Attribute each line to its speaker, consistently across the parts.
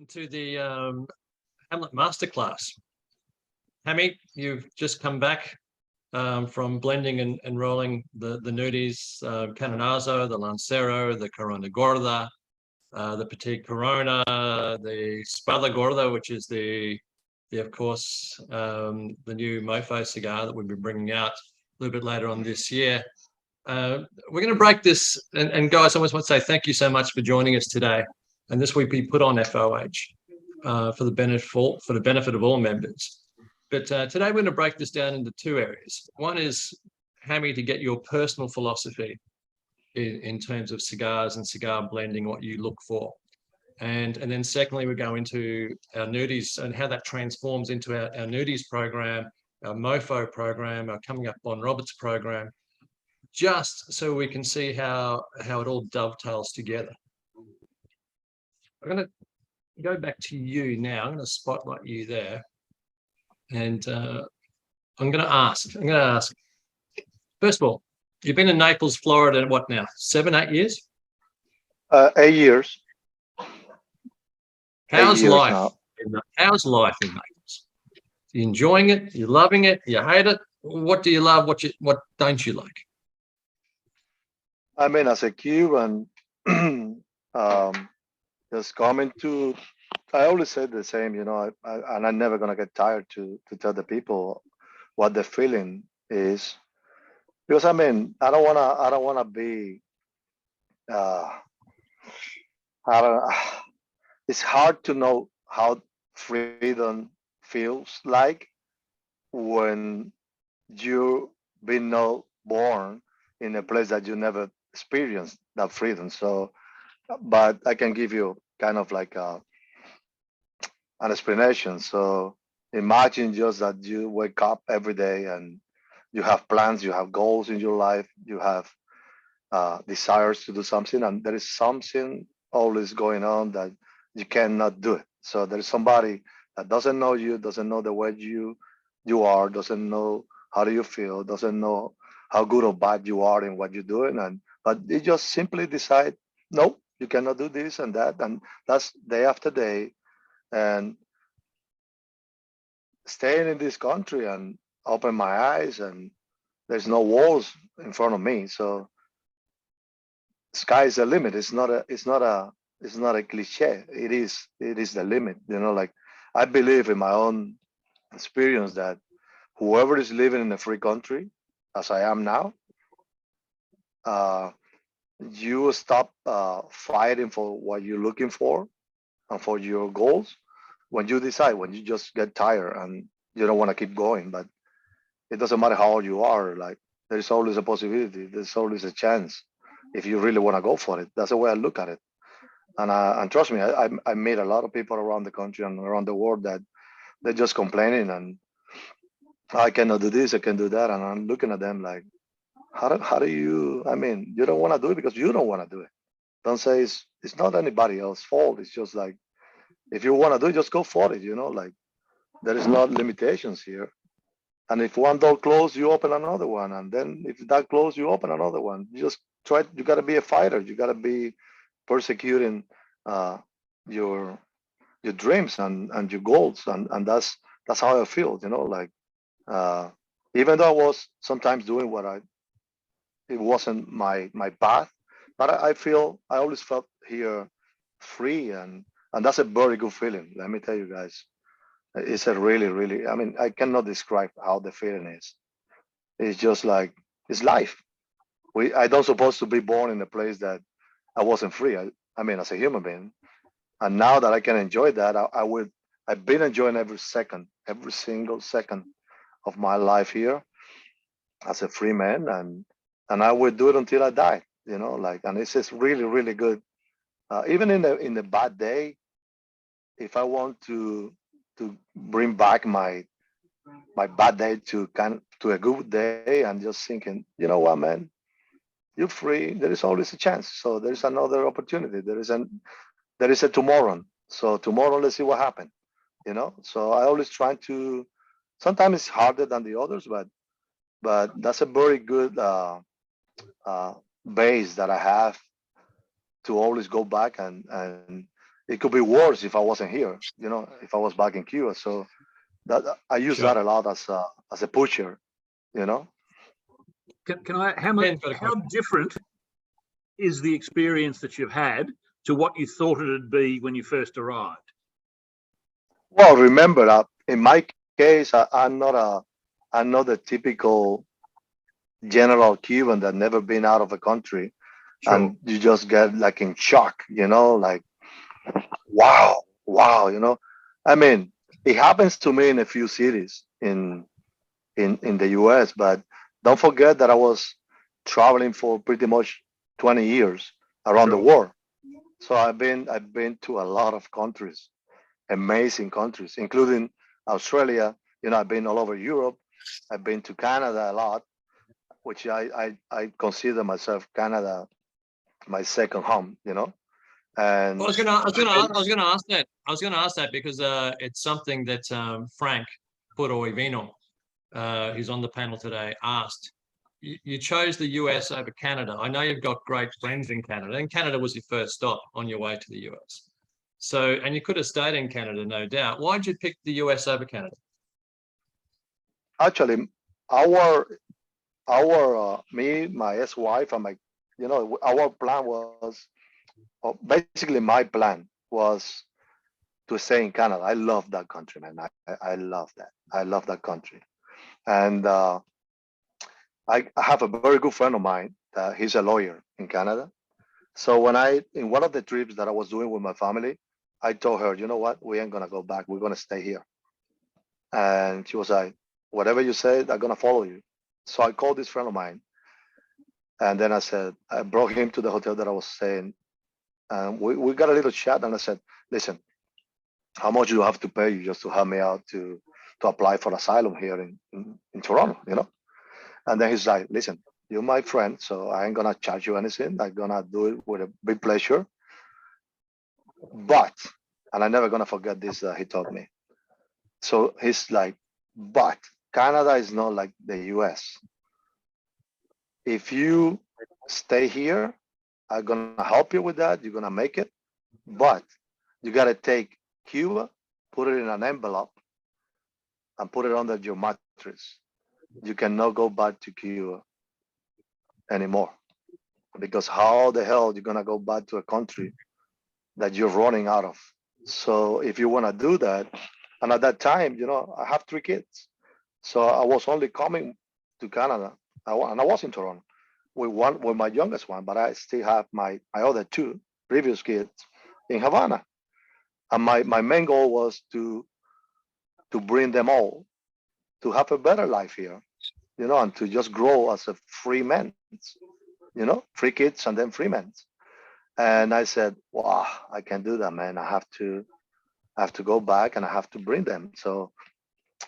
Speaker 1: To the Hamlet Masterclass. Hammy, you've just come back from blending and rolling the nudies, Canonazo, the Lancero, the Corona Gorda, the Petite Corona, the Spada Gorda, which is of course, the new Mofo cigar that we'll be bringing out a little bit later on this year. We're going to break this, and guys, I always want to say thank you so much for joining us today. And this will be put on FOH for the benefit of all members. But today we're going to break this down into two areas. One is, Hammy, to get your personal philosophy in terms of cigars and cigar blending, what you look for. And then secondly, we go into our nudies and how that transforms into our nudies program, our Mofo program, our Coming Up on Roberts program, just so we can see how it all dovetails together. I'm going to go back to you now. I'm going to spotlight you there. And I'm going to ask, first of all, you've been in Naples, Florida, what now, 7, 8 years?
Speaker 2: 8 years.
Speaker 1: How's life? How's life in Naples? You enjoying it? You loving it? You hate it? What do you love? What don't you like?
Speaker 2: I mean, as a Cuban, just coming to, I always say the same, and I'm never gonna get tired to tell the people what the feeling is, because I mean, I don't wanna be, uh, I don't, it's hard to know how freedom feels like when you been not born in a place that you never experienced that freedom. So, but I can give you kind of like an explanation. So imagine just that you wake up every day and you have plans, you have goals in your life, you have desires to do something, and there is something always going on that you cannot do it. So there is somebody that doesn't know you, doesn't know the way you are, doesn't know how do you feel, doesn't know how good or bad you are in what you're doing, but they just simply decide, no, you cannot do this and that, and that's day after day, and staying in this country and open my eyes, and there's no walls in front of me. So sky is the limit. It's not a cliche. It is the limit. Like I believe in my own experience that whoever is living in a free country, as I am now, uh, you stop fighting for what you're looking for and for your goals when you just get tired and you don't want to keep going. But it doesn't matter how old you are, like there's always a possibility, there's always a chance if you really want to go for it. That's the way I look at it. And trust me, I meet a lot of people around the country and around the world that they're just complaining and I cannot do this, I can do that, and I'm looking at them like, how do you? I mean, you don't want to do it because you don't want to do it. Don't say it's not anybody else's fault. It's just like if you want to do it, just go for it. Like there is not limitations here. And if one door closed, you open another one, and then if that closed, you open another one. You just try. You got to be a fighter. You got to be persecuting uh, your your dreams and your goals, and that's how I feel. Like uh, even though I was sometimes doing it wasn't my path, but I always felt here free, and that's a very good feeling. Let me tell you guys, it's a really really. I mean, I cannot describe how the feeling is. It's just like it's life. I don't supposed to be born in a place that I wasn't free. I mean, as a human being, and now that I can enjoy that, I would. I've been enjoying every second, every single second of my life here as a free man, and I would do it until I die. Like, and it's just really really good. Even in the bad day, if I want to bring back my bad day to a good day, and just thinking, you know what, man, you're free. There is always a chance. So there is another opportunity. There is a tomorrow. So tomorrow, let's see what happens. So I always try to. Sometimes it's harder than the others, but that's a very good uh, base that I have to always go back and it could be worse if I wasn't here, you know, if I was back in Cuba. So that I use
Speaker 1: Sure.
Speaker 2: that a lot as a pusher, you know.
Speaker 3: Can I, Hamlet,
Speaker 1: Ken's got a
Speaker 3: how
Speaker 1: question.
Speaker 3: different is the experience that you've had to what you thought it'd be when you first arrived?
Speaker 2: Well, remember, in my case, I'm not a typical general Cuban that never been out of the country,
Speaker 3: Sure.
Speaker 2: and you just get like in shock, you know, like wow, you know. I mean, it happens to me in a few cities in the U.S., but don't forget that I was traveling for pretty much 20 years around the
Speaker 3: Sure.
Speaker 2: world. So I've been to a lot of countries, amazing countries, including Australia. You know, I've been all over Europe. I've been to Canada a lot, which I consider myself Canada my second home. You know,
Speaker 1: Well, I
Speaker 2: and
Speaker 1: was gonna, I was
Speaker 2: I've
Speaker 1: gonna,
Speaker 2: been,
Speaker 1: I was gonna ask that. I was gonna ask that because it's something that Frank Porto-Ivino, who's on the panel today, asked. You chose the US over Canada. I know you've got great friends in Canada, and Canada was your first stop on your way to the US. So, and you could have stayed in Canada, no doubt. Why did you pick the US over Canada?
Speaker 2: actually our me, my ex-wife, and my, you know, our plan was, basically my plan was to stay in Canada. I love that country, man. I love that. I love that country. And I have a very good friend of mine. He's a lawyer in Canada. So in one of the trips that I was doing with my family, I told her, you know what, we ain't gonna go back. We're gonna stay here. And she was like, whatever you say, I'm gonna follow you. So I called this friend of mine, and then I brought him to the hotel that I was staying. And we got a little chat, and I said, listen, how much do you have to pay you just to help me out to apply for asylum here in Toronto, you know? And then he's like, listen, you're my friend, so I ain't gonna charge you anything. I'm gonna do it with a big pleasure. But, and I'm never gonna forget this that he told me. So he's like, but Canada is not like the US. If you stay here, I'm gonna help you with that. You're gonna make it, but you gotta take Cuba, put it in an envelope, and put it under your mattress. You cannot go back to Cuba anymore, because how the hell you're gonna go back to a country that you're running out of? So if you wanna do that, and at that time, you know, I have 3 kids, so I was only coming to Canada, and I was in Toronto with my youngest one, but I still have my other 2 previous kids in Havana, and my main goal was to bring them all to have a better life here, you know, and to just grow as a free man, you know, 3 kids and then free men. And I said, wow, I can't do that, man. I have to go back, and I have to bring them. So,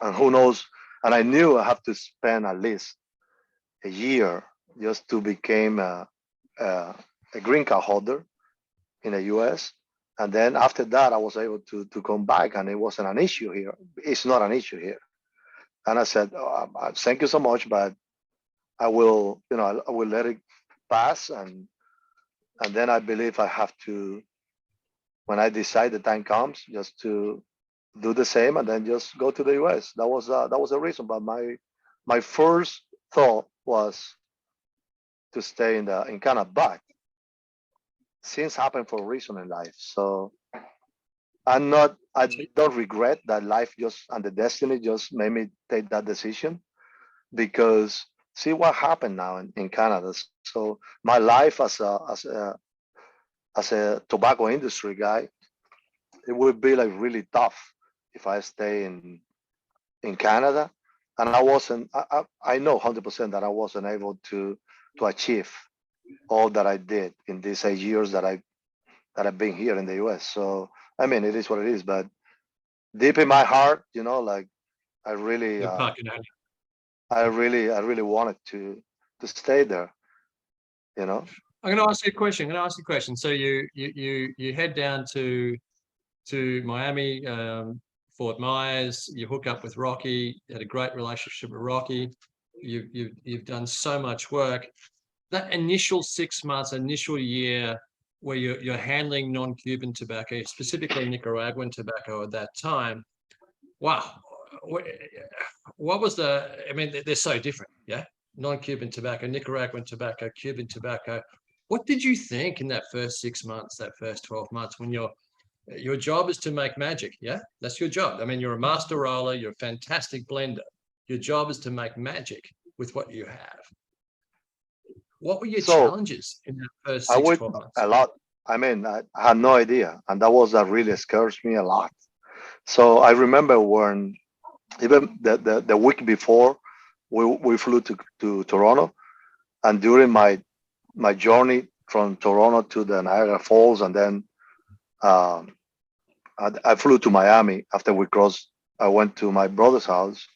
Speaker 2: and who knows? And I knew I have to spend at least a year just to become a green card holder in the US. And then after that, I was able to come back, and it wasn't an issue here. It's not an issue here. And I said, oh, thank you so much, but I will, you know, I will let it pass. And then I believe I have to, when I decide the time comes, just to do the same and then just go to the US. That was the reason. But my first thought was to stay in Canada. But things happen for a reason in life. So I don't regret that life just and the destiny just made me take that decision, because see what happened now in Canada. So my life as a tobacco industry guy, it would be like really tough if I stay in Canada. And I wasn't. I know 100% that I wasn't able to achieve all that I did in these 8 years that I've been here in the US. So I mean, it is what it is. But deep in my heart, you know, like I really,
Speaker 1: You're fucking
Speaker 2: I really wanted to stay there. You know.
Speaker 1: I'm going to ask you a question. I'm going to ask you a question. So you head down to Miami, Fort Myers. You hook up with Rocky. You had a great relationship with Rocky. You've done so much work. That initial 6 months, initial year, where you're handling non-Cuban tobacco, specifically Nicaraguan tobacco at that time. Wow. What was I mean, they're so different, yeah? Non-Cuban tobacco, Nicaraguan tobacco, Cuban tobacco. What did you think in that first 6 months, that first 12 months, when your job is to make magic, yeah? That's your job. I mean, you're a master roller, you're a fantastic blender. Your job is to make magic with what you have. What were your
Speaker 2: So
Speaker 1: challenges in that first
Speaker 2: I
Speaker 1: 6,
Speaker 2: would
Speaker 1: 12 months?
Speaker 2: a lot. I mean, I had no idea, and that really scares me a lot. So I remember when even the week before we flew to Toronto, and during my journey from Toronto to the Niagara Falls, and then um, I flew to Miami after we crossed. I went to my brother's house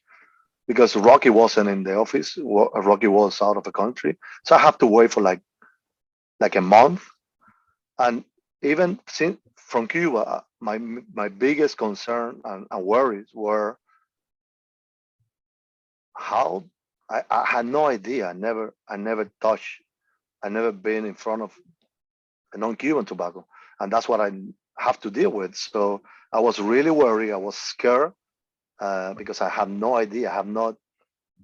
Speaker 2: because Rocky wasn't in the office. Rocky was out of the country, so I have to wait for like a month. And even since from Cuba, my biggest concern and worries were how I had no idea. I never touched. I never been in front of a non-Cuban tobacco, and that's what I have to deal with. So I was really worried. I was scared because I have no idea. I have not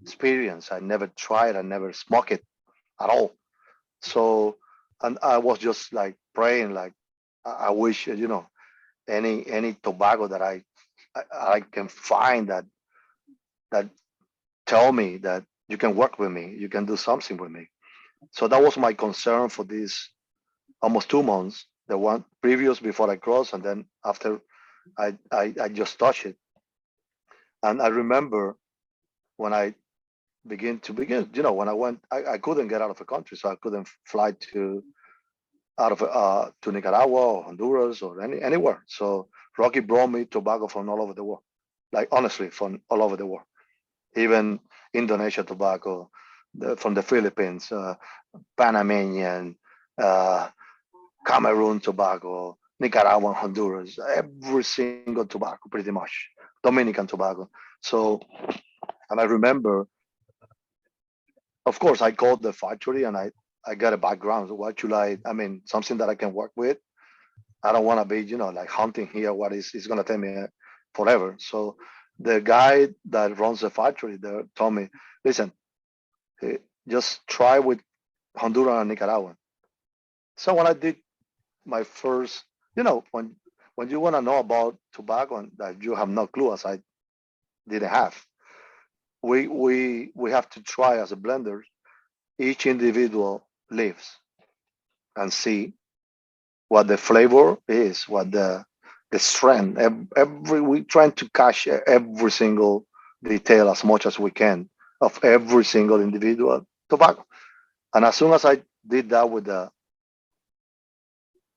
Speaker 2: experienced. I never tried. I never smoked it at all. So, and I was just like praying, like I wish any tobacco that I can find that tell me that you can work with me, you can do something with me. So that was my concern for this almost 2 months. The one previous before I crossed, and then after I just touched it. And I remember when I begin, when I went, I couldn't get out of the country, so I couldn't fly to Nicaragua or Honduras or anywhere. So Rocky brought me tobacco from all over the world, like honestly, from all over the world, even Indonesia tobacco, from the Philippines, Panamanian, uh, Cameroon tobacco, Nicaraguan, Honduras, every single tobacco, pretty much, Dominican tobacco. So, and I remember, of course, I called the factory and I got a background. So what should I mean, something that I can work with. I don't want to be, like hunting here. What is going to take me forever. So the guy that runs the factory there told me, listen, just try with Honduran and Nicaraguan. So when I did my first, when you want to know about tobacco and that you have no clue, as I didn't have, we have to try as a blender each individual leaves and see what the flavor is, what the strength. Every we trying to catch every single detail as much as we can of every single individual tobacco. And as soon as I did that with the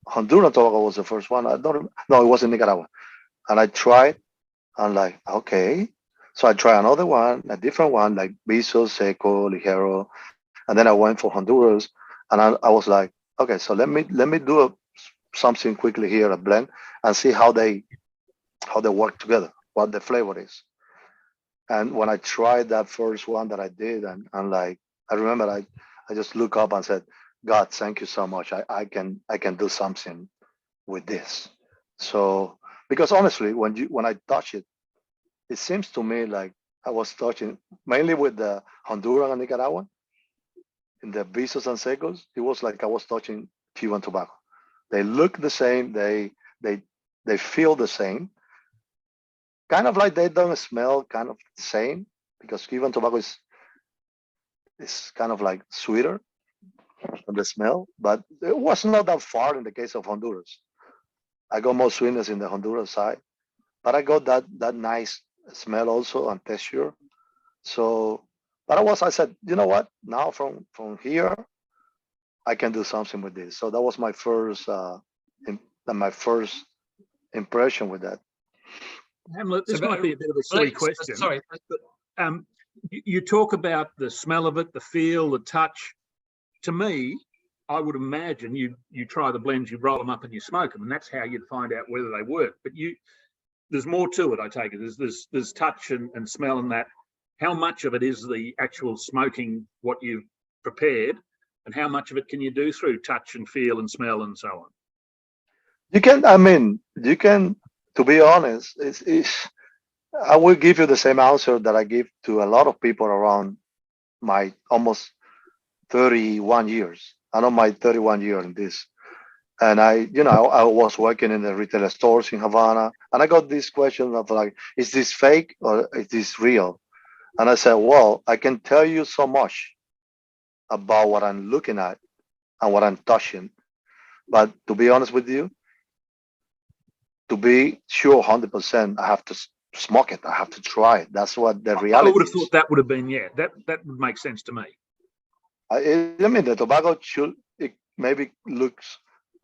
Speaker 2: Honduran tobacco was the first one. I don't no, it was in Nicaragua. And I tried and like, okay. So I tried another one, a different one, like Viso, Seco, Ligero. And then I went for Honduras and I was like, okay, so let me do something quickly here, a blend, and see how they work together, what the flavor is. And when I tried that first one that I did, and like I remember I just look up and said, God, thank you so much. I can do something with this. So because honestly, when I touch it, it seems to me like I was touching mainly with the Honduran and Nicaraguan in the Visos and Secos. It was like I was touching Cuban tobacco. They look the same. They they feel the same. Kind of like they don't smell kind of the same because Cuban tobacco is kind of like sweeter on the smell, but it was not that far in the case of Honduras. I got more sweetness in the Honduras side, but I got that nice smell also and texture. So, but I said, you know what? Now from here, I can do something with this. So that was in, my first impression with that.
Speaker 3: Hamlet, this
Speaker 1: So,
Speaker 3: might be a bit of a silly
Speaker 1: please,
Speaker 3: question.
Speaker 1: sorry.
Speaker 3: You talk about the smell of it, the feel, the touch. To me, I would imagine you try the blends, you roll them up and you smoke them, and that's how you'd find out whether they work. But there's more to it, I take it. There's touch and smell and that. How much of it is the actual smoking what you've prepared, and how much of it can you do through touch and feel and smell and so on?
Speaker 2: You can, I mean, you can, to be honest, I will give you the same answer that I give to a lot of people around my almost 31 years. I know my 31 year in this. And I was working in the retail stores in Havana, and I got this question of like, is this fake or is this real? And I said, well, I can tell you so much about what I'm looking at and what I'm touching. But to be honest with you, to be sure 100%, I have to smoke it. I have to try it. That's what the
Speaker 3: I would
Speaker 2: reality
Speaker 3: have thought
Speaker 2: is.
Speaker 3: that would have been, yeah, that would make sense to me.
Speaker 2: I mean, the tobacco should, it maybe looks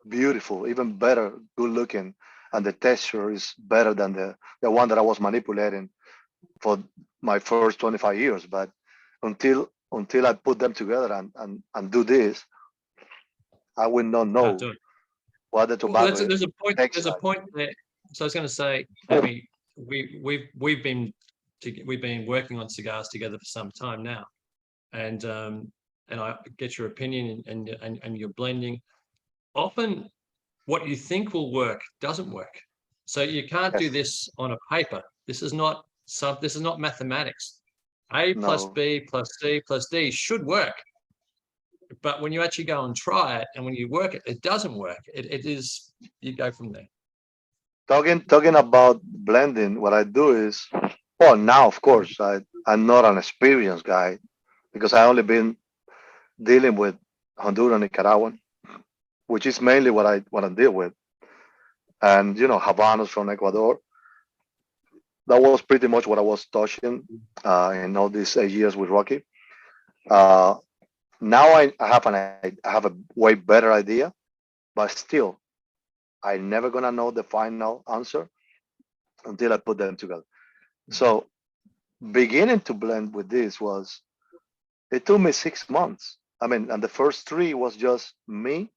Speaker 2: beautiful, even better, good looking, and the texture is better than the one that I was manipulating for my first 25 years. But until I put them together and do this, I will not
Speaker 1: Can't
Speaker 2: know
Speaker 1: do it.
Speaker 2: what the
Speaker 1: Well,
Speaker 2: tobacco
Speaker 1: there's a point.
Speaker 2: tastes
Speaker 1: There's a
Speaker 2: like.
Speaker 1: point there. So I was going to say, Hammy, we've been working on cigars together for some time now, and I get your opinion and your blending. Often, what you think will work doesn't work. So you can't do
Speaker 2: Yes,
Speaker 1: this on a paper. This is not mathematics. A plus
Speaker 2: no.
Speaker 1: B plus C plus D should work. But when you actually go and try it and when you work it, it doesn't work. It is, you go from there.
Speaker 2: Talking about blending, what I do is, well, now of course I'm not an experienced guy because I only been dealing with Honduran, Nicaraguan, which is mainly what I deal with, and Habanos from Ecuador. That was pretty much what I was touching in all these 8 years with Rocky. Uh, Now I have a way better idea, but still I never gonna know the final answer until I put them together. So beginning to blend with this was, it took me 6 months. I mean, and the first three was just me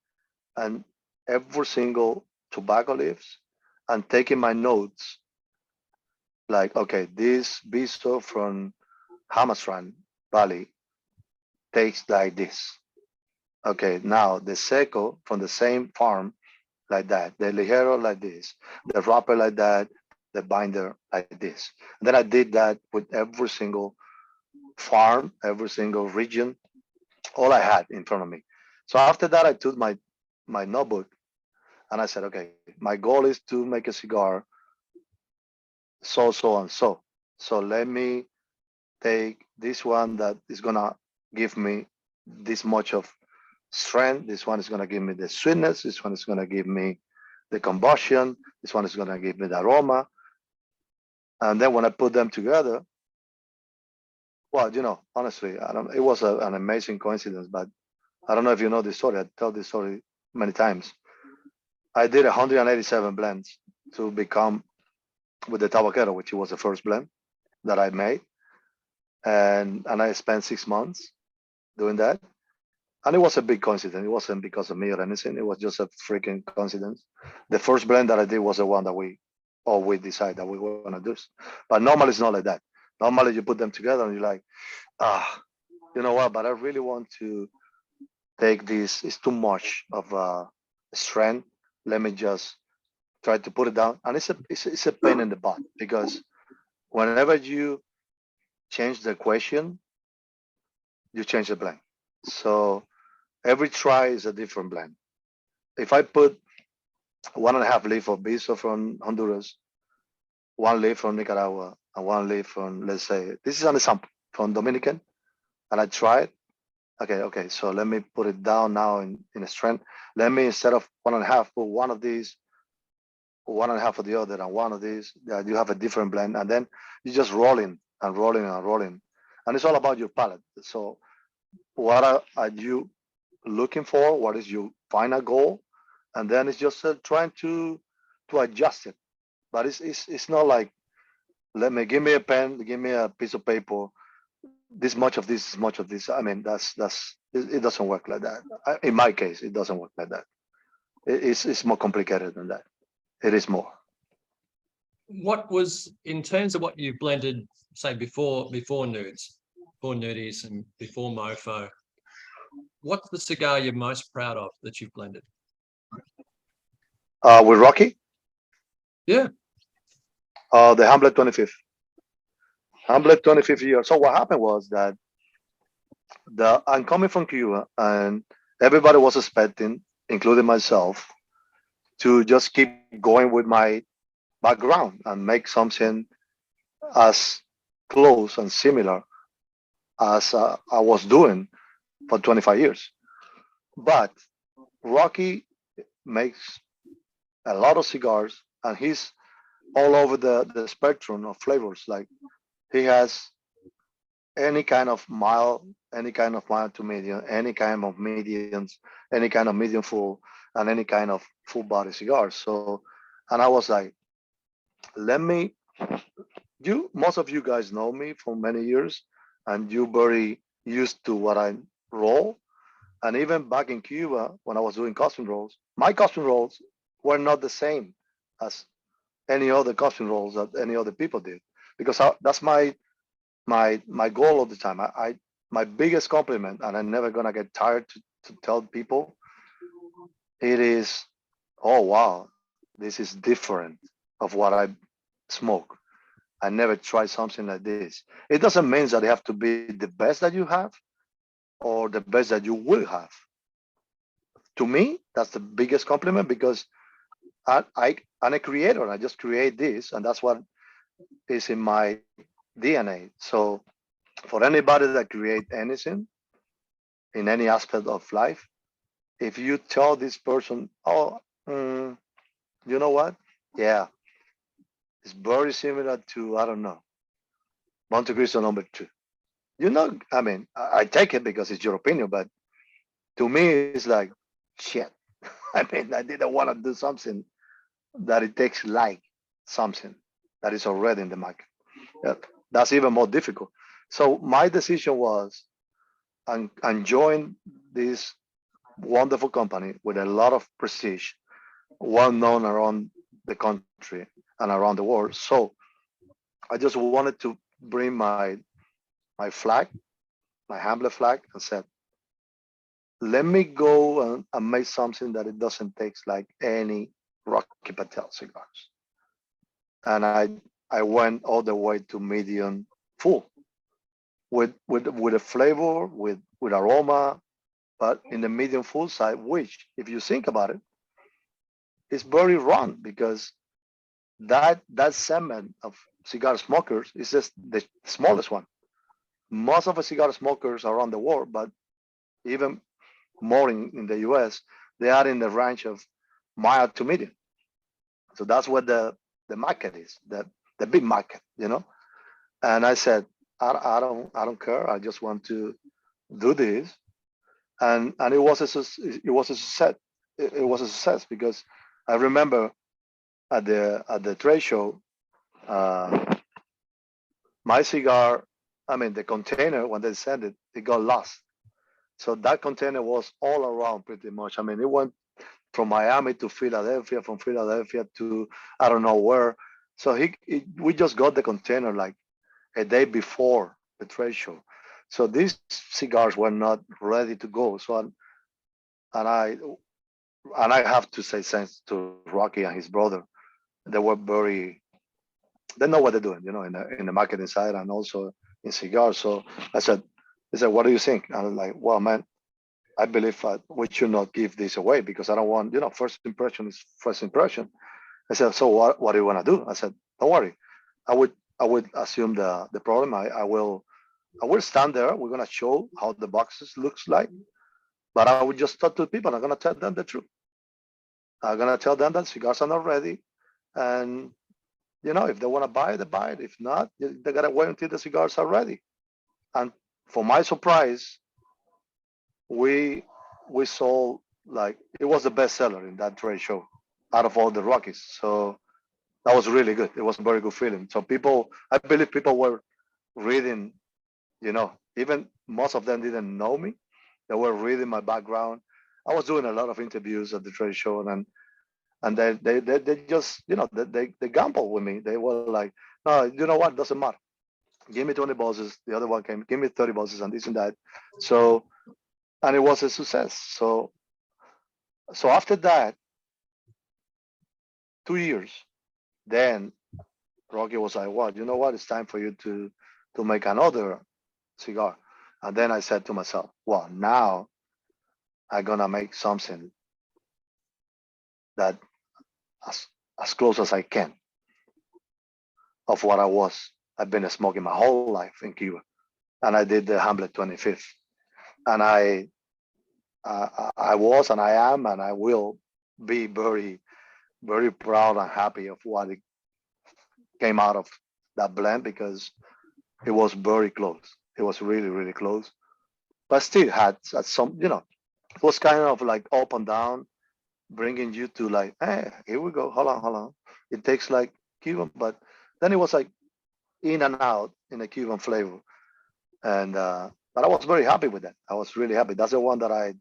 Speaker 2: and every single tobacco leaves and taking my notes like, okay, this biso from Hamastran Valley tastes like this. Okay, now the seco from the same farm like that, the ligero like this, the wrapper like that, the binder like this. And then I did that with every single farm, every single region, all I had in front of me. So after that, I took my notebook and I said, okay, my goal is to make a cigar so and so. So let me take this one that is gonna give me this much of strength. This one is gonna give me the sweetness. This one is gonna give me the combustion. This one is gonna give me the aroma. And then when I put them together, well, honestly, I don't. It was an amazing coincidence, but I don't know if you know this story. I tell this story many times. I did 187 blends to become with the Tabaquero, which was the first blend that I made, and I spent 6 months doing that. And it was a big coincidence. It wasn't because of me or anything. It was just a freaking coincidence. The first blend that I did was the one that we decide that we want to do. But normally it's not like that. Normally you put them together and you're like, ah, you know what? But I really want to take this. It's too much of a strength. Let me just try to put it down. And it's a pain in the butt because whenever you change the equation, you change the blend. So every try is a different blend. If I put 1.5 leaf of Biso from Honduras, 1 leaf from Nicaragua, and 1 leaf from, let's say, this is an example from Dominican, and I try it. Okay. So let me put it down now in a strength. Let me, instead of 1.5, put one of these, 1.5 of the other, and one of these. You have a different blend, and then you're just rolling and rolling and rolling, and it's all about your palate. So, what are you looking for? What is your final goal? And then it's just trying to adjust it. But it's not like, let me, give me a pen, give me a piece of paper. This much of this is much of this. I mean, it doesn't work like that. In my case, it doesn't work like that. It's more complicated than that. It is more.
Speaker 1: What was, in terms of what you blended, say before nudes, before nudies and before mofo, what's the cigar you're most proud of that you've blended?
Speaker 2: With Rocky,
Speaker 1: Yeah.
Speaker 2: the Hamlet 25th. Hamlet 25th year. So what happened was that I'm coming from Cuba, and everybody was expecting, including myself, to just keep going with my background and make something as close and similar as I was doing for 25 years. But Rocky makes a lot of cigars, and he's all over the spectrum of flavors. Like he has any kind of mild to medium, any kind of mediums, any kind of medium full, and any kind of full body cigars. So, and I was like, let me. Most of you guys know me for many years, and you very used to what I roll. And even back in Cuba, when I was doing costume rolls, my costume rolls were not the same as any other costume rolls that any other people did, because that's my goal all the time. My biggest compliment, and I'm never gonna get tired to tell people, it is, oh wow, this is different of what I smoke. I never tried something like this. It doesn't mean that it have to be the best that you have or the best that you will have. To me, that's the biggest compliment, because I'm a creator. I just create this, and that's what is in my DNA. So for anybody that create anything in any aspect of life, if you tell this person, oh, you know what? Yeah, it's very similar to, I don't know, Monte Cristo number 2. I mean, I take it because it's your opinion, but to me, it's like, shit. I mean, I didn't want to do something that it takes like something that is already in the market. Yeah, that's even more difficult. So my decision was, and join this wonderful company with a lot of prestige, well known around the country and around the world. So I just wanted to bring my flag, my Hamlet flag, and said, let me go and make something that it doesn't taste like any Rocky Patel cigars. And I went all the way to medium full with a flavor, with aroma, but in the medium full side, which, if you think about it, is very wrong, because that segment of cigar smokers is just the smallest one. Most of the cigar smokers around the world, but even more in the US, they are in the range of mild to medium. So that's what the market is, the big market. And I said, I don't care. I just want to do this, and it was a success. It was a success, because I remember at the trade show, uh, my cigar, I mean the container, when they sent it, it got lost. So that container was all around pretty much. I mean, it went from Miami to Philadelphia, from Philadelphia to I don't know where. So we just got the container like a day before the trade show. So these cigars were not ready to go. So and I and I have to say thanks to Rocky and his brother. They were very, they know what they're doing, in the marketing side and also in cigars. So I said, they said, what do you think? And I was like, well, man, I believe we should not give this away, because I don't want, first impression is first impression. I said, so what do you want to do? I said, don't worry. I would I would assume the problem. I will stand there. We're gonna show how the boxes looks like, but I would just talk to people. I'm gonna tell them the truth. I'm gonna tell them that cigars are not ready, and if they want to buy it, they buy it. If not, they gotta wait until the cigars are ready. And for my surprise, we we sold, like, it was the best seller in that trade show out of all the Rockies. So that was really good. It was a very good feeling. So I believe people were reading, even most of them didn't know me. They were reading my background. I was doing a lot of interviews at the trade show, and they just, they gambled with me. They were like, no, you know what? Doesn't matter. Give me 20 bosses. The other one came, give me 30 bosses and this and that. So, and it was a success. So after that, 2 years. Then Rocky was like, "What? You know what? It's time for you to make another cigar." And then I said to myself, "Well, now I'm gonna make something that as close as I can of what I've been smoking my whole life in Cuba." And I did the Hamlet 25th. And I was, and I am, and I will be very, very proud and happy of what it came out of that blend, because it was very close. It was really, really close, but still had some, it was kind of like up and down, bringing you to like, hey, here we go. Hold on. It takes like Cuban, but then it was like in and out in a Cuban flavor. And but I was very happy with that. I was really happy. That's the one that I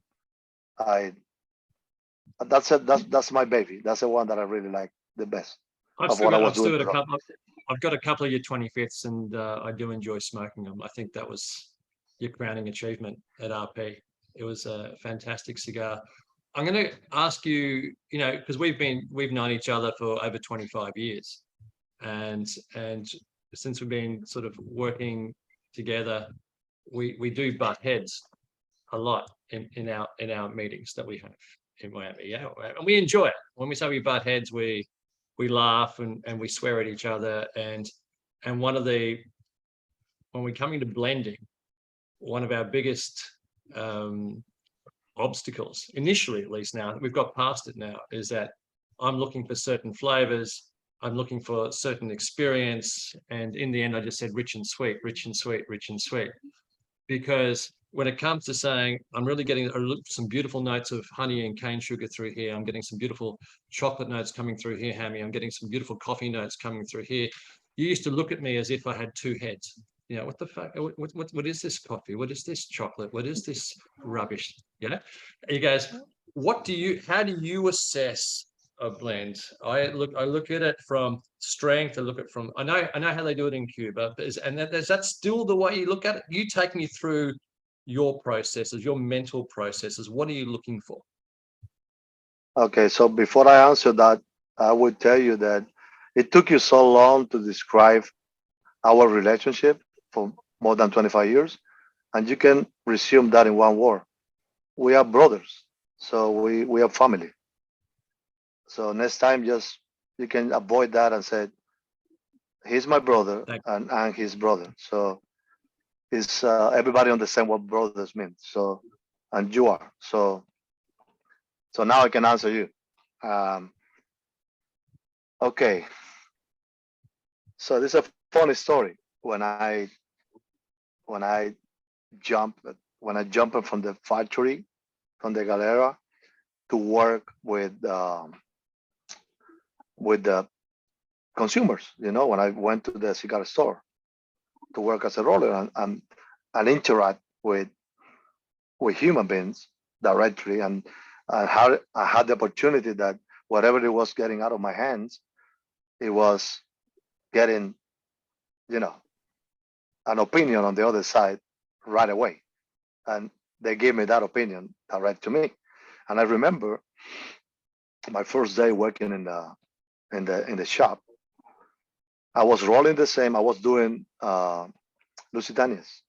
Speaker 2: that's it. That's my baby. That's the one that I really like the best of what I was doing.
Speaker 1: I've got a couple of your 25ths, and I do enjoy smoking them. I think that was your crowning achievement at RP. It was a fantastic cigar. I'm going to ask you, because we've known each other for over 25 years, and since we've been sort of working together, we do butt heads a lot in our meetings that we have in Miami. Yeah, and we enjoy it. When we say we butt heads, we laugh and we swear at each other. And when we're coming to blending, one of our biggest obstacles, initially at least, now we've got past it now, is that I'm looking for certain flavors, I'm looking for certain experience, and in the end I just said rich and sweet, because when it comes to saying I'm really getting some beautiful notes of honey and cane sugar through here, I'm getting some beautiful chocolate notes coming through here, Hammy, I'm getting some beautiful coffee notes coming through here, you used to look at me as if I had two heads. What the fuck? What is this coffee? What is this chocolate? What is this rubbish? You guys, how do you assess a blend? I look at it from strength. I know how they do it in Cuba, is that still the way you look at it? You take me through your processes, your mental processes. What are you looking for?
Speaker 2: Okay, so before I answer that, I would tell you that it took you so long to describe our relationship for more than 25 years, and you can resume that in one word. We are brothers, so we are family. So next time, just you can avoid that and say, he's my brother and his brother. So it's everybody understand what brothers mean. So, and you are. So now I can answer you. Okay. So this is a funny story. When I jumped from the factory, from the galera, to work with the consumers, when I went to the cigar store to work as a roller and interact with human beings directly, and I had the opportunity that whatever it was getting out of my hands, it was getting, an opinion on the other side right away, and they gave me that opinion direct to me. And I remember my first day working in the shop. I was rolling the same. I was doing Lusitanias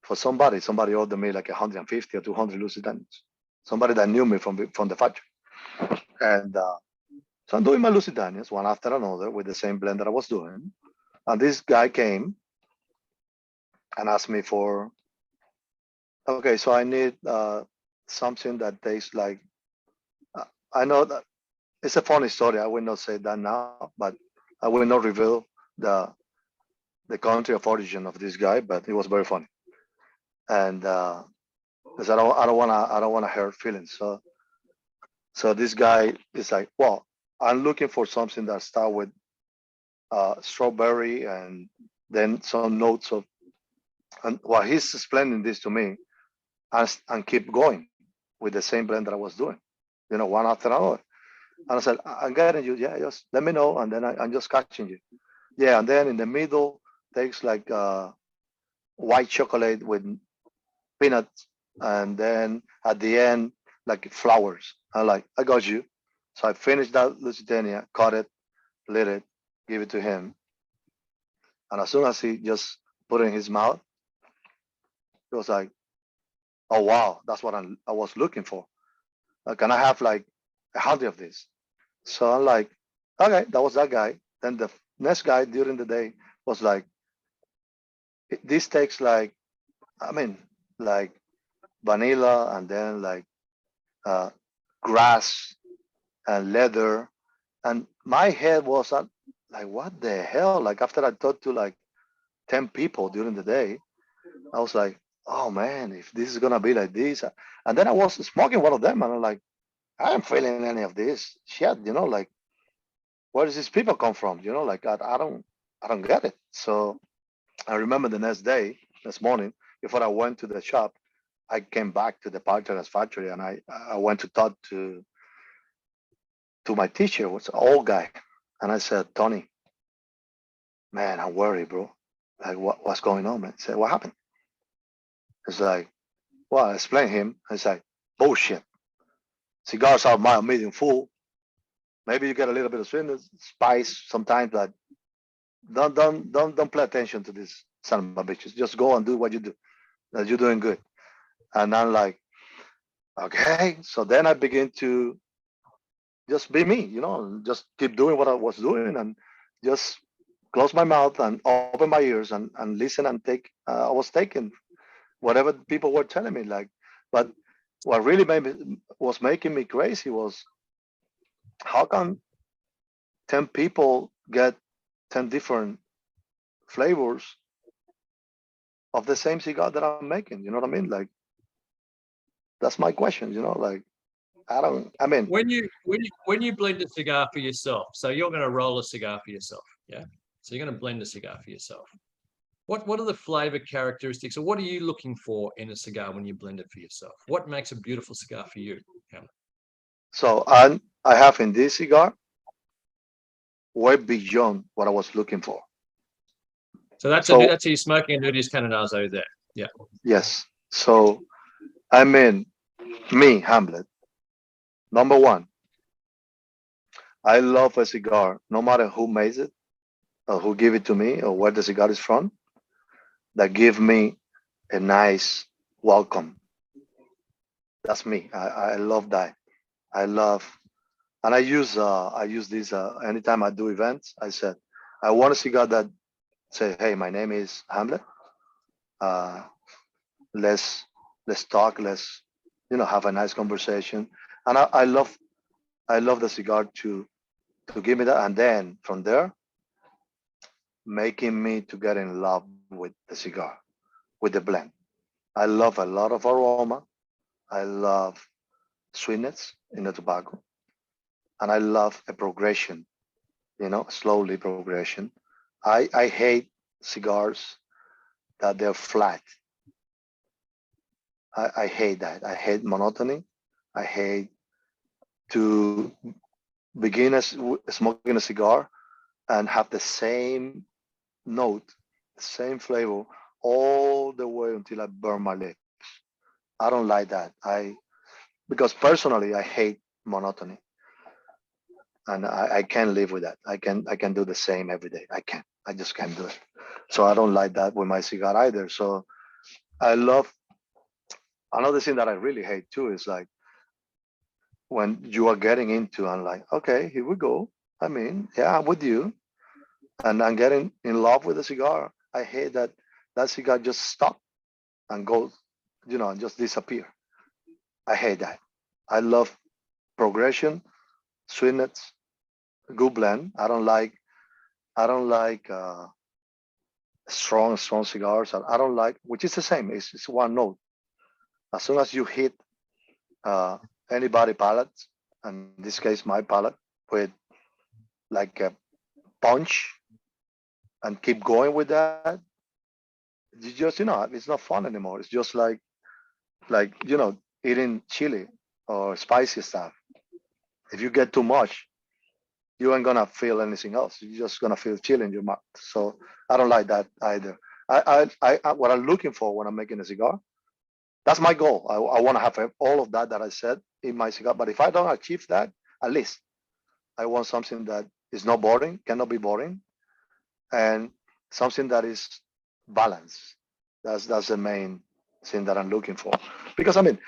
Speaker 2: for somebody. Somebody ordered me like 150 or 200 Lusitanias. Somebody that knew me from the factory, and so I'm doing my Lusitanias one after another with the same blend that I was doing. And this guy came and asked me for, okay, so I need something that tastes like, I know that it's a funny story. I will not say that now, but I will not reveal the country of origin of this guy, but it was very funny. And because I don't wanna hurt feelings. So this guy is like, well, I'm looking for something that start with strawberry and then some notes of, and while he's explaining this to me, and keep going with the same blend that I was doing, one after another. And I said, I'm getting you. Yeah, just let me know. And then I'm just catching you. Yeah. And then in the middle, takes like white chocolate with peanuts. And then at the end, like flowers. I'm like, I got you. So I finished that Lusitania, cut it, lit it, give it to him. And as soon as he just put it in his mouth, he was like, oh, wow, that's what I was looking for. Can I have like 100 of these? So I'm like, okay, that was that guy. Then the next guy during the day was like, this takes like, I mean, like vanilla and then like uh, grass and leather. And my head was like, what the hell? Like after I talked to like 10 people during the day, I was like, oh man, if this is gonna be like this. And then I was smoking one of them and I'm like, I am feeling any of this shit, like where does these people come from? Like I don't get it. So I remember the next day, this morning, before I went to the shop, I came back to the Masterclass factory and I went to talk to my teacher, was an old guy. And I said, Tony, man, I'm worried, bro. Like what's going on, man? He said, what happened? It's like, well, I explained him. It's like, bullshit. Cigars are mild, medium, full. Maybe you get a little bit of sweetness, spice sometimes, but don't play attention to this son of a bitches. Just go and do what you do. You're doing good. And I'm like, okay. So then I begin to just be me, just keep doing what I was doing and just close my mouth and open my ears and listen and take. I was taking whatever people were telling me. Like, but what really was making me crazy was how come 10 people get 10 different flavors of the same cigar that I'm making? You know what I mean? Like, that's my question. Like I mean,
Speaker 1: When you blend a cigar for yourself, so you're going to roll a cigar for yourself, yeah. So you're going to blend a cigar for yourself. What are the flavor characteristics, or what are you looking for in a cigar when you blend it for yourself? What makes a beautiful cigar for you, Hamlet?
Speaker 2: so I have in this cigar way beyond what I was looking for.
Speaker 1: So that's
Speaker 2: So
Speaker 1: that's you smoking a Nudis Canonazo there. Yeah.
Speaker 2: yes. So I mean, me, Hamlet, number one, I love a cigar, no matter who makes it or who give it to me or where the cigar is from, that give me a nice welcome. That's me. I love that. I love, and I use this anytime I do events. I said I want a cigar that say, hey, my name is Hamlet. Uh, let's let's talk. Let's have a nice conversation. And I love the cigar to give me that, and then from there, making me to get in love with the cigar, with the blend. I love a lot of aroma. I love sweetness in the tobacco, and I love a progression. Slowly progression. I hate cigars that they're flat. I hate that. I hate monotony. I hate to begin smoking a cigar and have the same note, the same flavor all the way until I burn my lips. I don't like that. Because personally I hate monotony and I can't live with that. I can do the same every day. I just can't do it. So I don't like that with my cigar either. So I love another thing that I really hate too is like when you are getting into and like, okay, here we go. I mean, yeah, I'm with you. And I'm getting in love with the cigar. I hate that cigar just stop and go, and just disappear. I hate that. I love progression, sweetness, good blend. I don't like strong cigars. I don't like, which is the same. It's one note. As soon as you hit uh, anybody palate, and in this case my palate, with like a punch and keep going with that, you just it's not fun anymore. It's just like eating chili or spicy stuff. If you get too much, you ain't gonna feel anything else. You're just gonna feel chill in your mouth. So I don't like that either. What I'm looking for when I'm making a cigar, that's my goal. I want to have all of that I said in my cigar. But if I don't achieve that, At least I want something that is not boring, cannot be boring, and something that is balanced. That's the main thing that I'm looking for. Because I mean,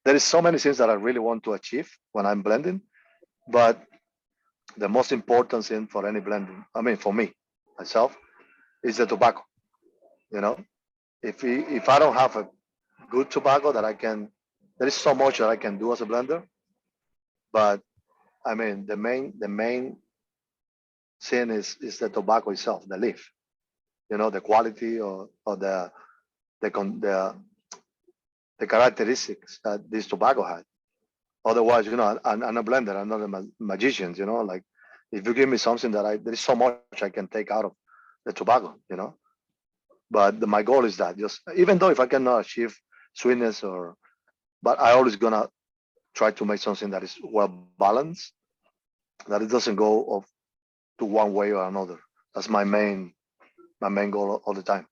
Speaker 2: there is so many things that I really want to achieve when I'm blending, but the most important thing for any blending, I mean, for me myself, is the tobacco. You know, if I don't have a good tobacco that I can, there is so much that I can do as a blender. But I mean, the main thing is the tobacco itself, the leaf. You know, the quality or the con- the characteristics that this tobacco had. Otherwise, you know, I'm a blender. I'm not a magician. You know, like if you give me something that there is so much I can take out of the tobacco. You know, but my goal is that just even though if I cannot achieve sweetness but I always gonna try to make something that is well balanced, that it doesn't go off to one way or another. That's my main goal all the time.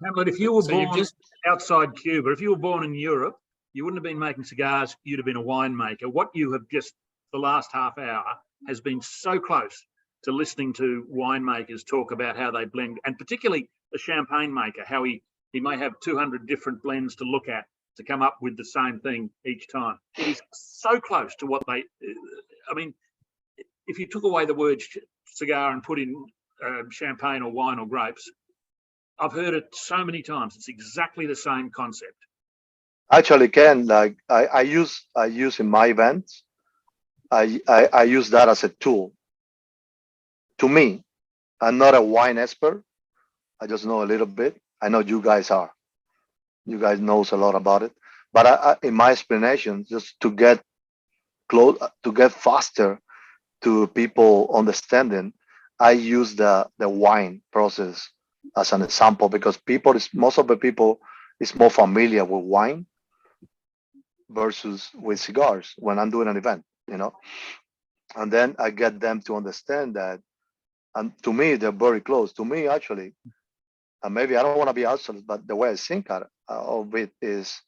Speaker 3: Hamlet, if you were
Speaker 1: So you've
Speaker 3: born
Speaker 1: just
Speaker 3: outside Cuba, if you were born in Europe, you wouldn't have been making cigars, you'd have been a winemaker. What you have just, the last half hour, has been so close to listening to winemakers talk about how they blend, and particularly a champagne maker, how he may have 200 different blends to look at to come up with the same thing each time. It is so close to what they, I mean, if you took away the word cigar and put in champagne or wine or grapes, I've heard it so many times. It's exactly the same concept.
Speaker 2: Actually, Ken, like I use in my events, I use that as a tool. To me, I'm not a wine expert. I just know a little bit. I know you guys are. You guys knows a lot about it. But in my explanation, just to get close, to get faster to people understanding, I use the wine process as an example because most of the people is more familiar with wine versus with cigars when I'm doing an event, you know. And then I get them to understand that, and to me they're very close. To me, actually, and maybe I don't want to be absolute, but the way I think of it is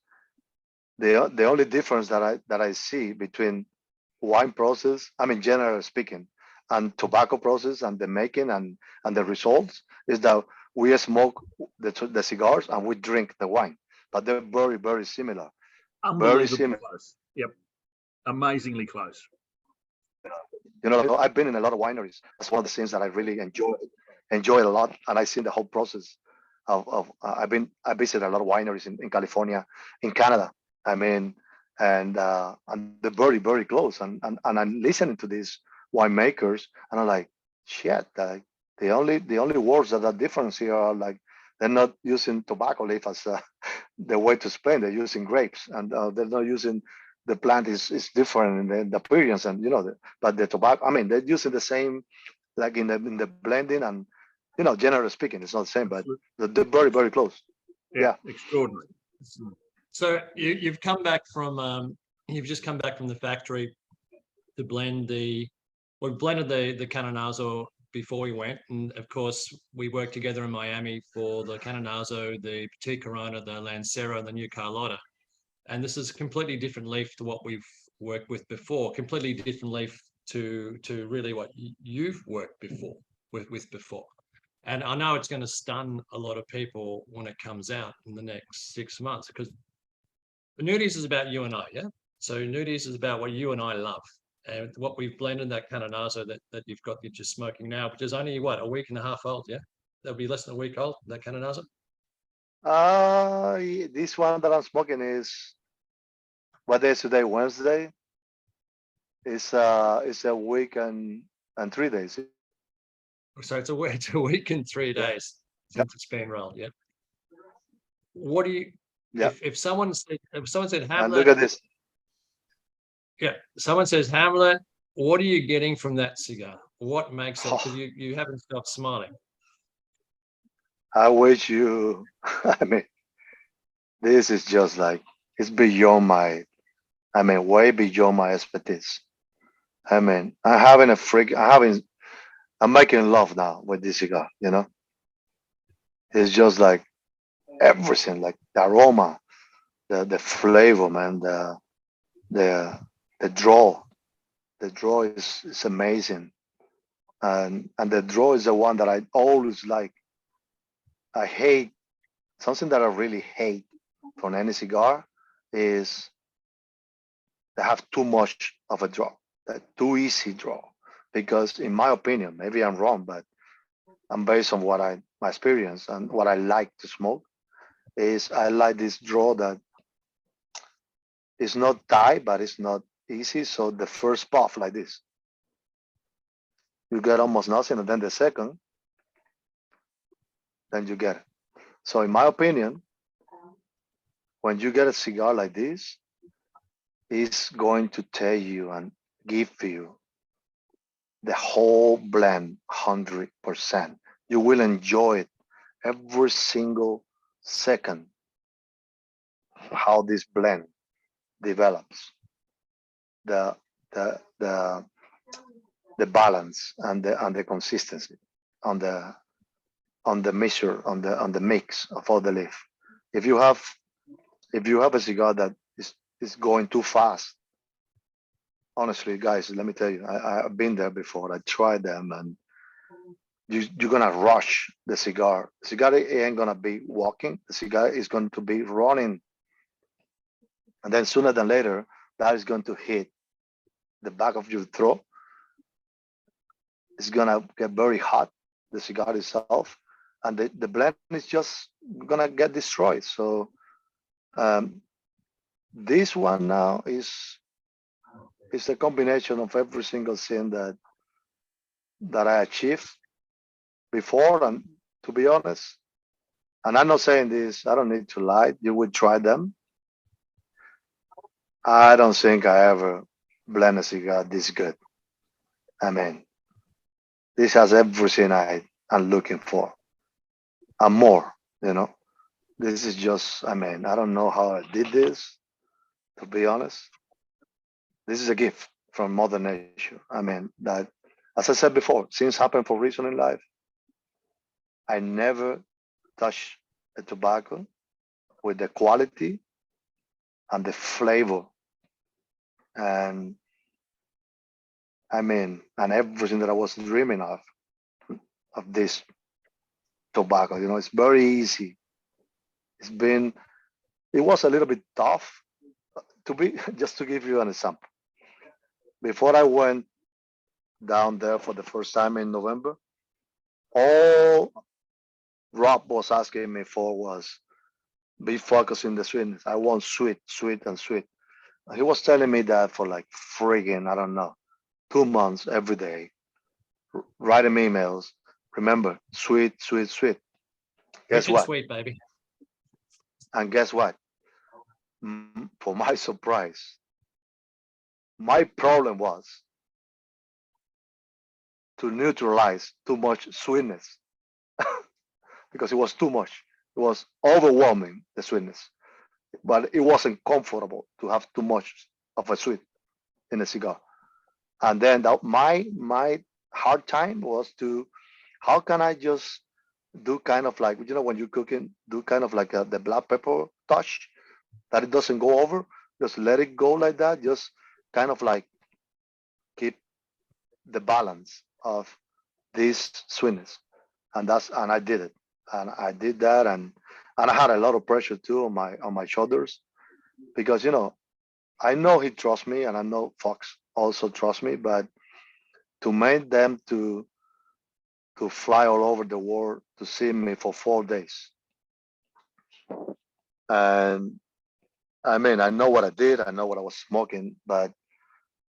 Speaker 2: the only difference that I see between wine process, I mean, generally speaking, and tobacco process and the making and the results is that we smoke the cigars and we drink the wine, but they're very, very similar. Very
Speaker 3: Unbelievably
Speaker 2: similar.
Speaker 3: close. Yep. Amazingly close.
Speaker 2: You know, I've been in a lot of wineries. That's one of the things that I really enjoy a lot, and I've seen the whole process of I visited a lot of wineries in California, in Canada. I mean, and they're very, very close. And I'm listening to these winemakers, and I'm like, shit. The only words that are different here are like they're not using tobacco leaf as the way to explain. They're using grapes, and they're not using the plant is different in the appearance, and you know, but the tobacco. I mean, they're using the same like in the blending, and you know, generally speaking, it's not the same, but they're very, very close.
Speaker 3: Yeah.
Speaker 2: Yeah.
Speaker 3: Extraordinary.
Speaker 1: so you've come back from you've just come back from the factory to blend we blended the Canonazo before we went, and of course we worked together in Miami for the Canonazo, the Petit Corona, the Lancero, and the New Carlotta. And this is a completely different leaf to what we've worked with before, completely different leaf to really what you've worked with before. And I know it's going to stun a lot of people when it comes out in the next 6 months, because the Nudies is about you and I, yeah? So Nudies is about what you and I love. And what we've blended, that Canonazo that you've got, that you're smoking now, which is only, what, a week and a half old, yeah? That'll be less than a week old, that Canonazo?
Speaker 2: This one that I'm smoking is what day is today? Wednesday. It's a week and 3 days.
Speaker 1: So it's a week and 3 days
Speaker 2: Yeah.
Speaker 1: since it's been rolled, yeah? What do you,
Speaker 2: Yeah.
Speaker 1: if someone said
Speaker 2: And
Speaker 1: Hamlet,
Speaker 2: look at this.
Speaker 1: yeah, someone says Hamlet, what are you getting from that cigar? What makes it? Because
Speaker 2: Oh,
Speaker 1: you haven't stopped smiling.
Speaker 2: I wish you. I mean, this is just like it's beyond my. I mean, way beyond my expertise. I mean, I'm having a freak. I'm making love now with this cigar. You know, it's just like everything, like the aroma, the flavor, man, the the draw. The draw is amazing, and the draw is the one that I always like. I hate something that I really hate from any cigar is they have too much of a draw, that too easy draw. Because in my opinion, maybe I'm wrong, but I'm based on what my experience and what I like to smoke is I like this draw that is not tight, but it's not easy. So the first puff like this, you get almost nothing, and then the second, then you get it. So in my opinion, when you get a cigar like this, it's going to tell you and give you the whole blend 100%. You will enjoy it every single second, how this blend develops, the the the the balance and the consistency on the measure on the mix of all the leaf. If you have a cigar that is going too fast, honestly, guys, let me tell you, I've been there before. I tried them, and you're gonna rush the cigar. The cigar ain't gonna be walking. The cigar is going to be running, and then sooner than later, that is going to hit the back of your throat. It's gonna get very hot, the cigar itself, and the blend is just gonna get destroyed. So this one now is a combination of every single thing that I achieved before. And to be honest, and I'm not saying this, I don't need to lie, you would try them. I don't think I ever blend a cigar this good. I mean, this has everything I'm looking for and more, you know. This is just, I mean, I don't know how I did this, to be honest. This is a gift from Mother Nature. I mean, that, as I said before, things happen for a reason in life. I never touch a tobacco with the quality and the flavor and I mean, and everything that I was dreaming of this tobacco. You know, it's very easy. It was a little bit tough to be, just to give you an example. Before I went down there for the first time in November, all Rob was asking me for was be focused in the sweetness. I want sweet, sweet, and sweet. He was telling me that for like friggin', I don't know, 2 months every day, writing me emails. Remember, sweet, sweet, sweet. Guess
Speaker 1: Rich and
Speaker 2: what?
Speaker 1: sweet, baby.
Speaker 2: And guess what? For my surprise, my problem was to neutralize too much sweetness because it was too much. It was overwhelming, the sweetness, but it wasn't comfortable to have too much of a sweet in a cigar. And then my hard time was to how can I just do kind of like, you know, when you're cooking, do kind of like the black pepper touch that it doesn't go over, just let it go like that, just kind of like keep the balance of this sweetness. And I did it, and I did that, and I had a lot of pressure too on my shoulders because, you know, I know he trusts me, and I know Fox also trusts me, but to make them to fly all over the world to see me for 4 days, and I mean, I know what I did, I know what I was smoking, but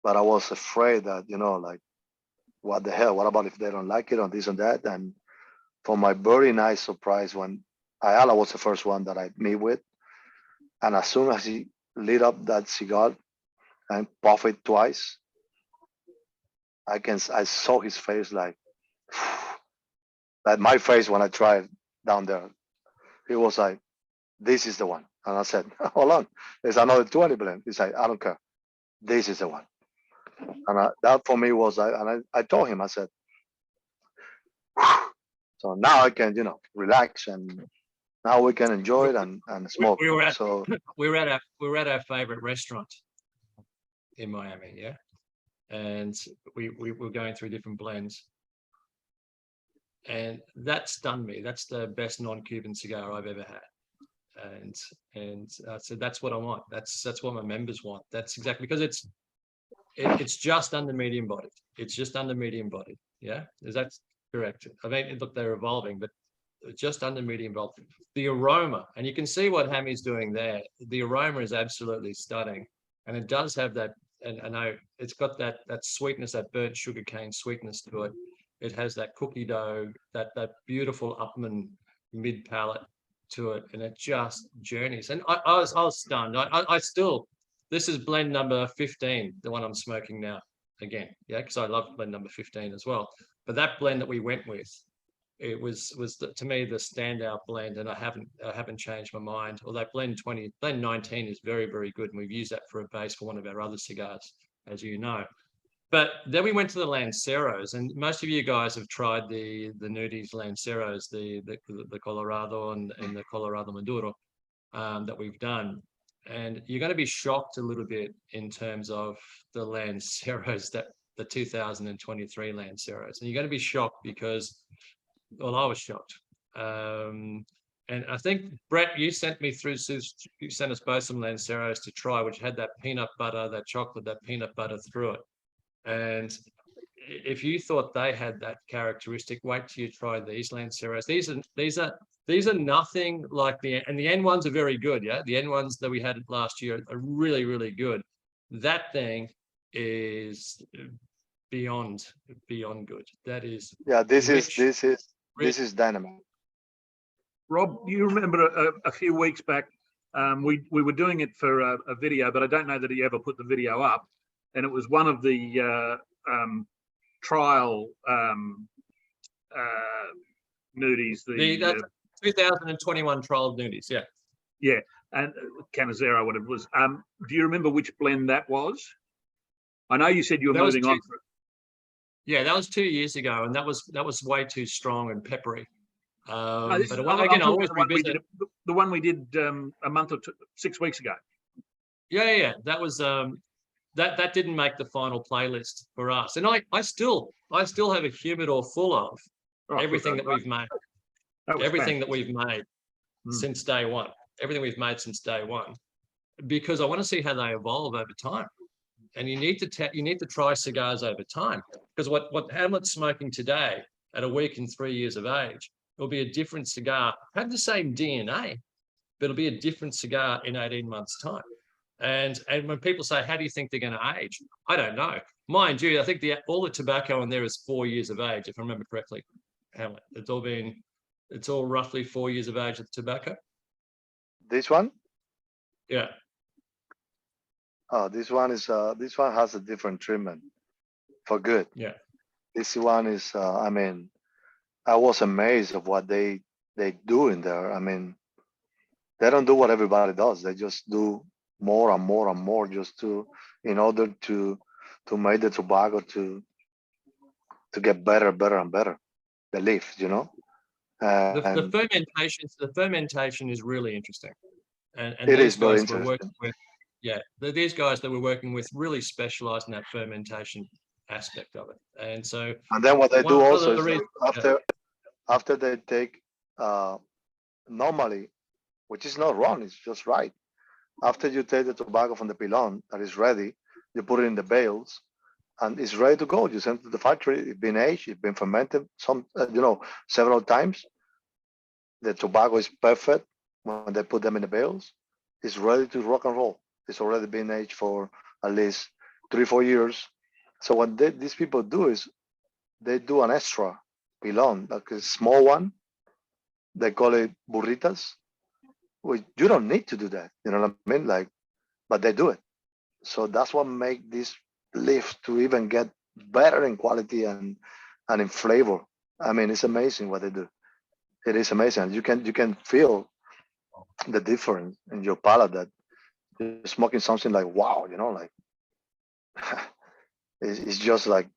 Speaker 2: I was afraid that, you know, like, what the hell? What about if they don't like it or this and that? And for my very nice surprise, when Ayala was the first one that I meet with, and as soon as he lit up that cigar and puffed it twice, I saw his face like my face when I tried down there. He was like, "This is the one," and I said, "Hold on, there's another 20 blend." He's like, "I don't care. This is the one." And that for me was, I told him, I said, so now I can, you know, relax, and now we can enjoy it and smoke.
Speaker 1: We were at
Speaker 2: So
Speaker 1: we were at our favorite restaurant in Miami, yeah. and we were going through different blends. And that stunned me. That's the best non-Cuban cigar I've ever had. And so that's what I want. That's what my members want. That's exactly, because it's just under medium bodied. It's just under medium bodied. Yeah, is that correct? I mean, look, they're evolving, but just under medium bodied. The aroma, and you can see what Hammy's doing there. The aroma is absolutely stunning, and it does have that. And I know it's got that sweetness, that burnt sugarcane sweetness to it. It has that cookie dough, that beautiful Upman mid palate to it, and it just journeys. And I was stunned. I still, this is blend number 15, the one I'm smoking now. Again, yeah, because I love blend number 15 as well. But that blend that we went with, it was to me the standout blend, and I haven't changed my mind. Although blend 19 is very, very good, and we've used that for a base for one of our other cigars, as you know. But then we went to the Lanceros, and most of you guys have tried the Nudies Lanceros, the Colorado and the Colorado Maduro that we've done. And you're going to be shocked a little bit in terms of the Lanceros, the 2023 Lanceros. And you're going to be shocked because, well, I was shocked. And I think, Brett, you sent us both some Lanceros to try, which had that peanut butter, that chocolate, that peanut butter through it. And if you thought they had that characteristic, wait till you try these Lanceros. These are nothing like the N1s are very good. Yeah, the N1s that we had last year are really, really good. That thing is beyond good. That is,
Speaker 2: yeah. This is dynamite.
Speaker 3: Rob, you remember a few weeks back, we were doing it for a video, but I don't know that he ever put the video up. And it was one of the trial Nudies. The
Speaker 1: 2021 trial Nudies, yeah.
Speaker 3: Yeah, and Canonazo, whatever it was. Do you remember which blend that was? I know you said you were moving on.
Speaker 1: Yeah, that was 2 years ago, and that was way too strong and peppery.
Speaker 3: No,
Speaker 1: but again, I always revisit
Speaker 3: the one we did a month or 6 weeks ago.
Speaker 1: Yeah. That was that didn't make the final playlist for us, and I still have a humidor full of everything that we've made, that we've made since day one, everything we've made since day one, because I want to see how they evolve over time. And you need to try cigars over time, because what Hamlet's smoking today at a week and 3 years of age, it'll be a different cigar. Have the same DNA, but it'll be a different cigar in 18 months' time. And when people say, how do you think they're going to age? I don't know. Mind you, I think all the tobacco in there is 4 years of age, if I remember correctly, Hamlet. It's all roughly 4 years of age of tobacco.
Speaker 2: This one?
Speaker 1: Yeah.
Speaker 2: Oh, this one has a different treatment for good.
Speaker 1: Yeah.
Speaker 2: This one is, I mean, I was amazed of what they do in there. I mean, they don't do what everybody does. They just do more and more and more just in order to make the tobacco to get better and better. The leaf, you know.
Speaker 1: The fermentation is really interesting, and
Speaker 2: it is very interesting.
Speaker 1: Yeah, these guys that we're working with really specialize in that fermentation aspect of it. And
Speaker 2: then what they do also is after they take normally, which is not wrong, it's just right. After you take the tobacco from the pilon that is ready, you put it in the bales and it's ready to go. You send it to the factory, it's been aged, it's been fermented several times. The tobacco is perfect when they put them in the bales. It's ready to rock and roll. It's already been aged for at least 3-4 years. So what these people do is they do an extra pilon, like a small one. They call it burritas. Well, you don't need to do that. You know what I mean? But they do it. So that's what makes this leaf to even get better in quality and in flavor. I mean, it's amazing what they do. It is amazing. You can feel the difference in your palate that you're smoking something like wow, like it's just like,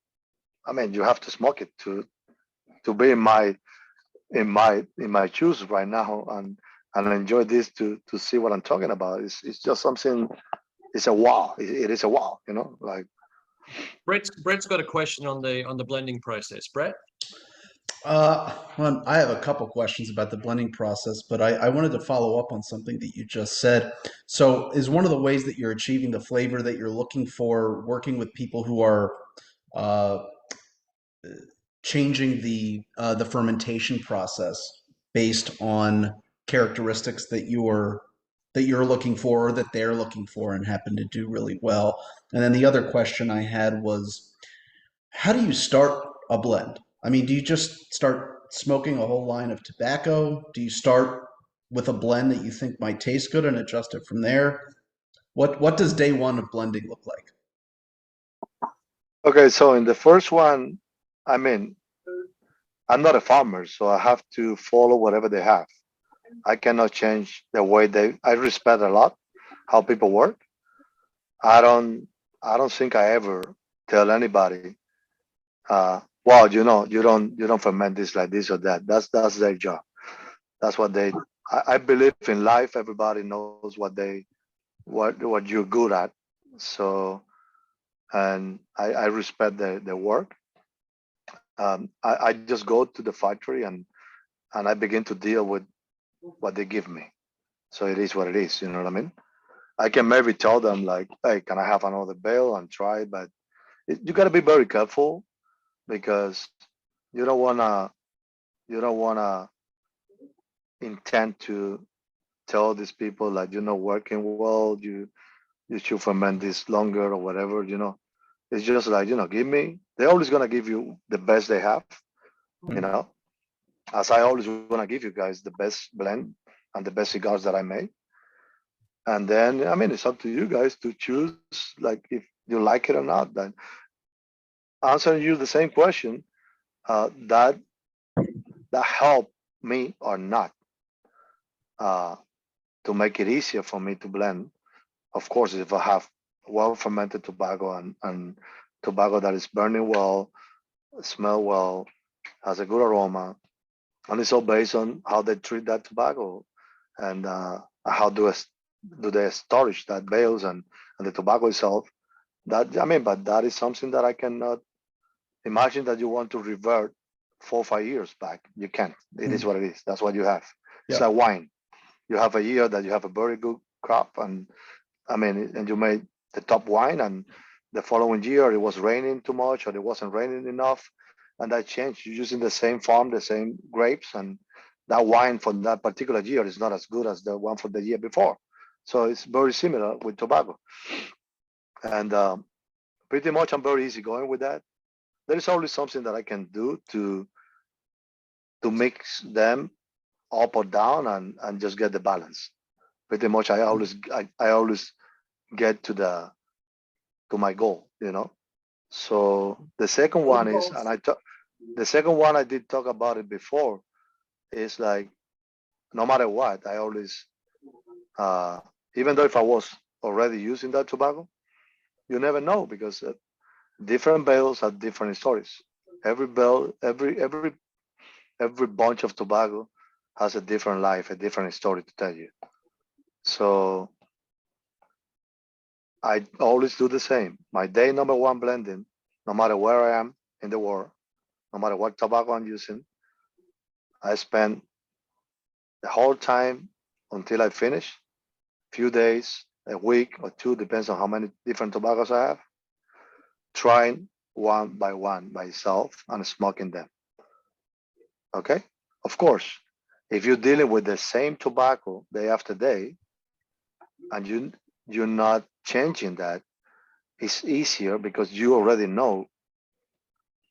Speaker 2: I mean, you have to smoke it to be in my shoes right now and enjoy this to see what I'm talking about. It's just something. It's a wow. It is a wow. Like
Speaker 1: Brett's got a question on the blending process. Brett?
Speaker 4: Well, I have a couple questions about the blending process, but I wanted to follow up on something that you just said. So, is one of the ways that you're achieving the flavor that you're looking for working with people who are uh, changing the fermentation process based on characteristics that you're looking for or that they're looking for and happen to do really well? And then the other question I had was, how do you start a blend? I mean, do you just start smoking a whole line of tobacco? Do you start with a blend that you think might taste good and adjust it from there? What does day one of blending look like?
Speaker 2: Okay, so in the first one, I mean, I'm not a farmer, so I have to follow whatever they have. I cannot change the way I respect a lot how people work. I don't, I don't think I ever tell anybody, well, you don't ferment this like this or that. That's their job. That's what they, I believe in life, everybody knows what you're good at. So, and I respect their work. I just go to the factory and I begin to deal with what they give me. So it is what it is. You know what I mean? I can maybe tell them like, hey, can I have another bale and try? But you got to be very careful because you don't wanna you don't wanna intend to tell these people like you're not working well. You should ferment this longer or whatever. It's just like give me. They're always gonna give you the best they have. You know, as I always wanna give you guys the best blend and the best cigars that I make. And then I mean it's up to you guys to choose like if you like it or not. Then answering you the same question, that helped me or not uh, to make it easier for me to blend. Of course, if I have well fermented tobacco and tobacco that is burning well, smell well, has a good aroma, and it's all based on how they treat that tobacco and how do they storage that bales and the tobacco itself. That I mean, but that is something that I cannot imagine that you want to revert 4 or 5 years back. You can't. It is what it is. That's what you have. It's
Speaker 4: Yeah.
Speaker 2: like wine. You have a year that you have a very good crop, and I mean, and you made the top wine, and the following year it was raining too much, or it wasn't raining enough, and that changed. You're using the same farm, the same grapes, and that wine from that particular year is not as good as the one for the year before. So it's very similar with tobacco, and pretty much I'm very easy going with that. There is always something that I can do to mix them up or down and just get the balance. Pretty much I always get to my goal. So the second one is, and the second one I did talk about it before, is like no matter what, I always even though if I was already using that tobacco, you never know because different bales have different stories. Every bale, every bunch of tobacco has a different life, a different story to tell you. So I always do the same. My day number one blending, no matter where I am in the world, no matter what tobacco I'm using, I spend the whole time until I finish, few days, a week or two, depends on how many different tobaccos I have, trying one by one myself and smoking them. Okay? Of course, if you're dealing with the same tobacco day after day and you're not changing that, it's easier because you already know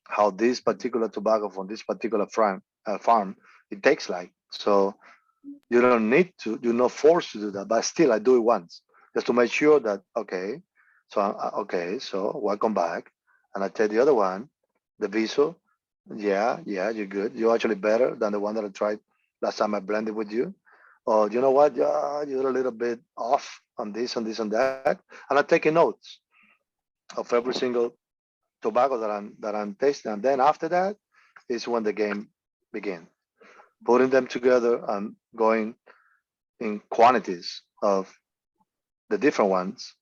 Speaker 2: how this particular tobacco from this particular farm it takes like. So you don't need to, you're not forced to do that. But still, I do it once just to make sure that okay. So okay, so welcome back, and I tell the other one, the Viso, yeah, you're good. You're actually better than the one that I tried last time I blended with you. Or you know what? Yeah, you're a little bit off on this and this and that. And I'm taking notes of every single tobacco that I'm tasting. And then after that is when the game begins. Putting them together and going in quantities of the different ones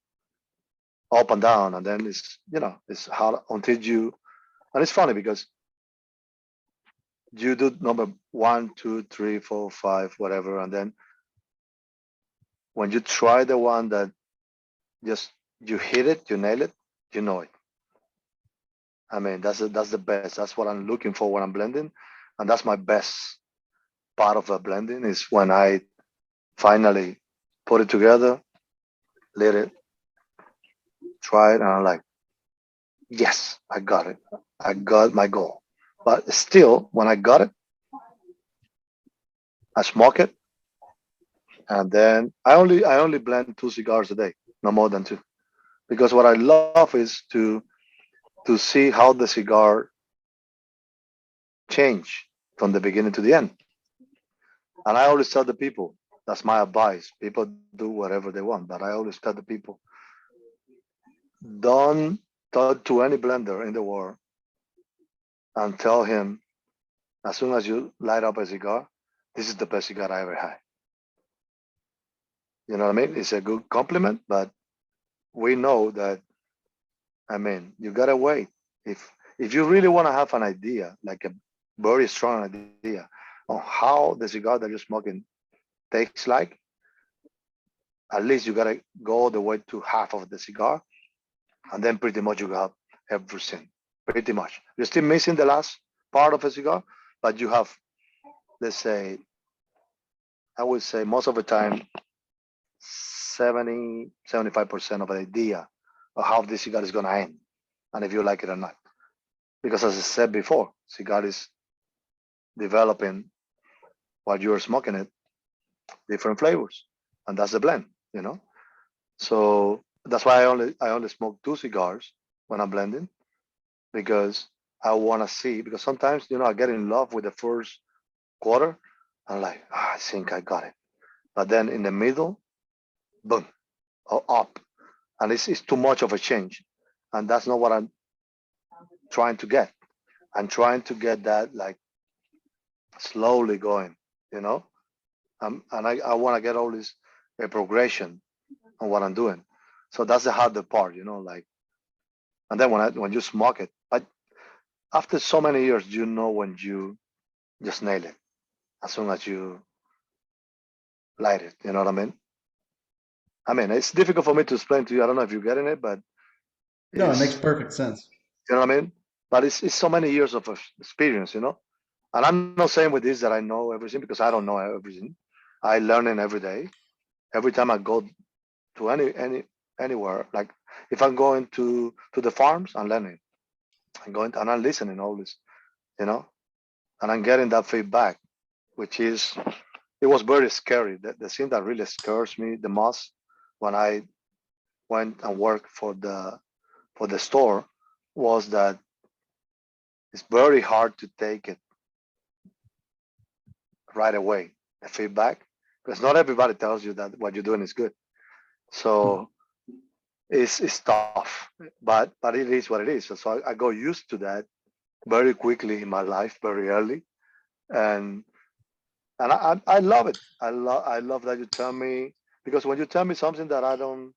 Speaker 2: up and down, and then it's hard until you. And it's funny because you do number 1, 2, 3, 4, 5, whatever, and then when you try the one that just you hit it, you nail it, you know it. I mean, that's the best. That's what I'm looking for when I'm blending, and that's my best part of a blending is when I finally put it together, let it, try it, and I'm like, yes, I got it. I got my goal. But still, when I got it, I smoke it, and then I only blend 2 cigars a day, no more than 2, because what I love is to see how the cigar change from the beginning to the end. And I always tell the people, that's my advice. People do whatever they want, but I always tell the people, don't talk to any blender in the world and tell him, as soon as you light up a cigar, this is the best cigar I ever had. You know what I mean? It's a good compliment, but we know that, I mean, you gotta wait. If you really want to have an idea, like a very strong idea on how the cigar that you're smoking tastes like, at least you gotta go all the way to half of the cigar, and then pretty much you have everything. Pretty much. You're still missing the last part of a cigar, but you have, let's say, I would say most of the time, 70, 75% of an idea of how this cigar is gonna end, and if you like it or not. Because as I said before, cigar is developing while you're smoking it, different flavors, and that's the blend, you know. So that's why I only smoke 2 cigars when I'm blending, because I want to see. Because sometimes I get in love with the first quarter. I'm like, I think I got it, but then in the middle, boom, or up, and it's too much of a change, and that's not what I'm trying to get. I'm trying to get that like slowly going, you know. And I want to get all this a progression on what I'm doing. So that's the harder part, like. And then when you smoke it, but after so many years, when you just nail it as soon as you light it. You know what I mean? I mean, it's difficult for me to explain to you. I don't know if you're getting it, but
Speaker 4: No, it makes perfect sense.
Speaker 2: you know what I mean? But it's so many years of experience, And I'm not saying with this that I know everything, because I don't know everything. I learn it every day. Every time I go to anywhere, like if I'm going to the farms, I'm learning. I'm going and I'm listening always, and I'm getting that feedback, which is, it was very scary. The thing that really scares me the most when I went and worked for the store was that it's very hard to take it right away, the feedback, because not everybody tells you that what you're doing is good. So it's tough, but it is what it is. So I got used to that very quickly in my life, very early, and I love it. I love that you tell me, because when you tell me something that I don't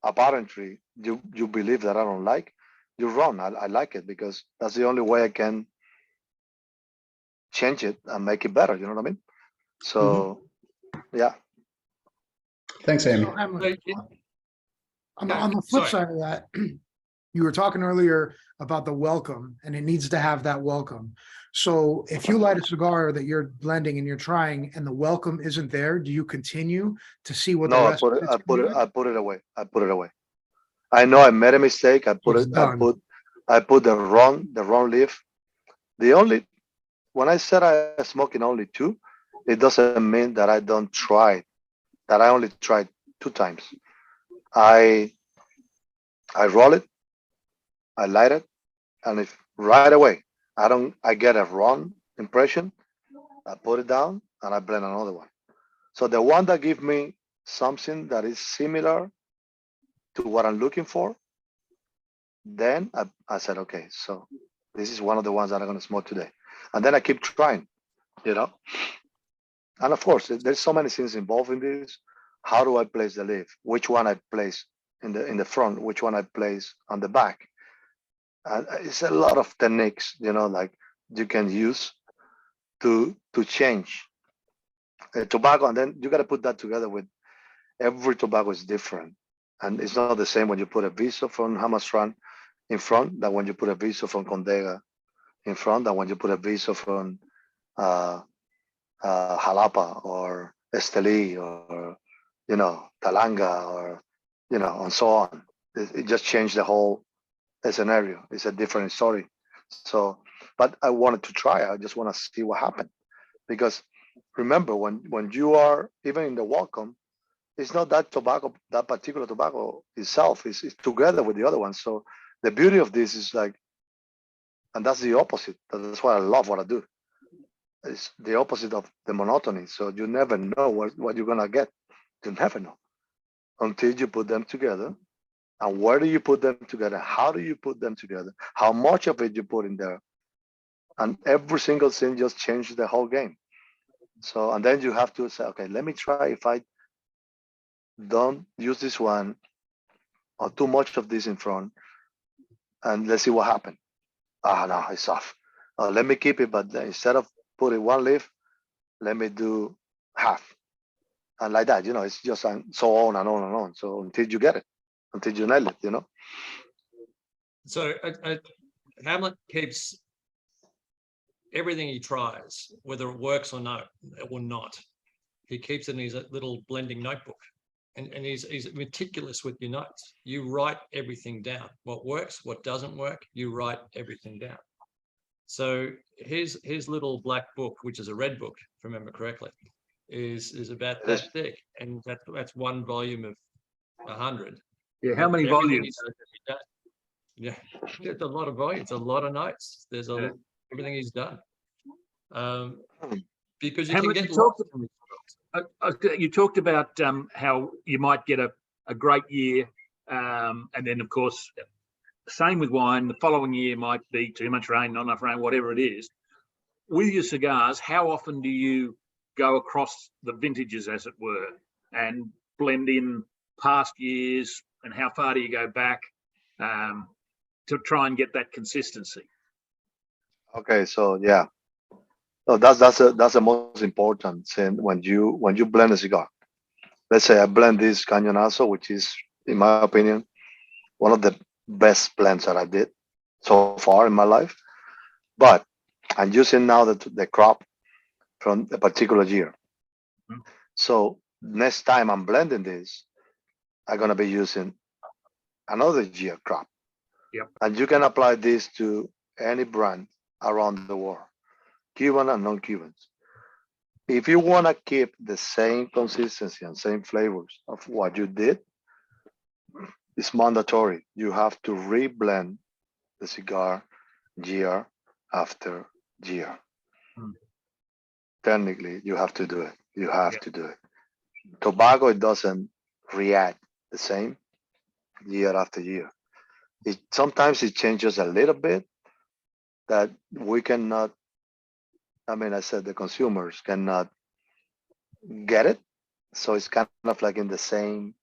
Speaker 2: apparently you believe that I don't like, you're wrong. I like it, because that's the only way I can change it and make it better. You know what I mean? So yeah.
Speaker 4: Thanks, Amy.
Speaker 5: So, Hamlet, on
Speaker 1: Yeah,
Speaker 5: the flip
Speaker 1: sorry.
Speaker 5: side of that, you were talking earlier about the welcome, and it needs to have that welcome. So if you light a cigar that you're blending and you're trying and the welcome isn't there, do you continue to see what the
Speaker 2: No,
Speaker 5: rest of it's gonna be like?
Speaker 2: I put it away. I put it away. I know I made a mistake.
Speaker 5: So it's done.
Speaker 2: I put the wrong leaf. The only When I said I smoke in only 2, it doesn't mean that I don't try. That I only tried 2 times. I roll it, I light it, and if right away I get a wrong impression, I put it down and I blend another one. So the one that give me something that is similar to what I'm looking for, then I said, okay, so this is one of the ones that I'm gonna smoke today. And then I keep trying, you know. And of course, there's so many things involved in this. How do I place the leaf? Which one I place in the front, which one I place on the back. And it's a lot of techniques, like you can use to change tobacco, and then you got to put that together with every tobacco is different, and it's not the same when you put a Viso from Hamastran in front than when you put a Viso from Condega in front than when you put a Viso from Jalapa or Esteli or Talanga or and so on. It just changed the whole scenario. It's a different story. So, but I wanted to try. I just want to see what happened, because remember when you are even in the welcome, it's not that tobacco, that particular tobacco itself. It's together with the other ones. So the beauty of this is like, and that's the opposite. That's why I love what I do. It's the opposite of the monotony. So you never know what you're gonna get. You never know until you put them together. And where do you put them together? How do you put them together? How much of it you put in there? And every single thing just changes the whole game. So, and then you have to say, okay, let me try if I don't use this one or too much of this in front, and let's see what happens. No, it's off. Let me keep it, but instead of putting one leaf, let me do half. And like that, it's just so on and on and on. So until you get it, until you nail it,
Speaker 1: So Hamlet keeps everything he tries, whether it works or not. He keeps it in his little blending notebook, and he's meticulous with your notes. You write everything down. What works, what doesn't work, you write everything down. So his little black book, which is a red book, if I remember correctly, is about that thick, and that's one volume of 100.
Speaker 3: Yeah, how many
Speaker 1: Everything
Speaker 3: volumes?
Speaker 1: he does. Yeah, it's a lot of volumes, a lot of notes. There's everything he's done. Because you
Speaker 3: Hamlet,
Speaker 1: can get
Speaker 3: you talked about how you might get a great year, and then of course, same with wine. The following year might be too much rain, not enough rain, whatever it is. With your cigars, how often do you go across the vintages, as it were, and blend in past years, and how far do you go back to try and get that consistency?
Speaker 2: Okay, so yeah, no, that's the most important thing when you blend a cigar. Let's say I blend this Canonazo, which is, in my opinion, one of the best blends that I did so far in my life. But I'm using now the crop from a particular year.
Speaker 3: Mhm.
Speaker 2: So next time I'm blending this, I'm gonna be using another year crop.
Speaker 3: Yep.
Speaker 2: And you can apply this to any brand around the world, Cuban and non-Cubans. If you want to keep the same consistency and same flavors of what you did, it's mandatory. You have to reblend the cigar year after year.
Speaker 3: Mm.
Speaker 2: Technically, you have to do it. You have
Speaker 3: Yeah.
Speaker 2: to do it. Tobacco, it doesn't react the same year after year. Sometimes it changes a little bit that we cannot, I said the consumers cannot get it. So it's kind of like in the same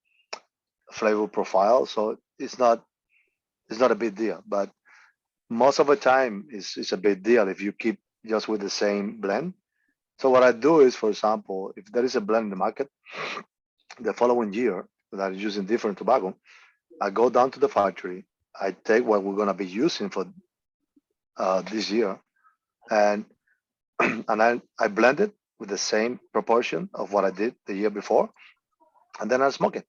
Speaker 2: flavor profile. So it's not a big deal. But most of the time it's a big deal if you keep just with the same blend. So what I do is, for example, if there is a blend in the market the following year that is using different tobacco, I go down to the factory, I take what we're gonna be using for this year, and I blend it with the same proportion of what I did the year before, and then I smoke it.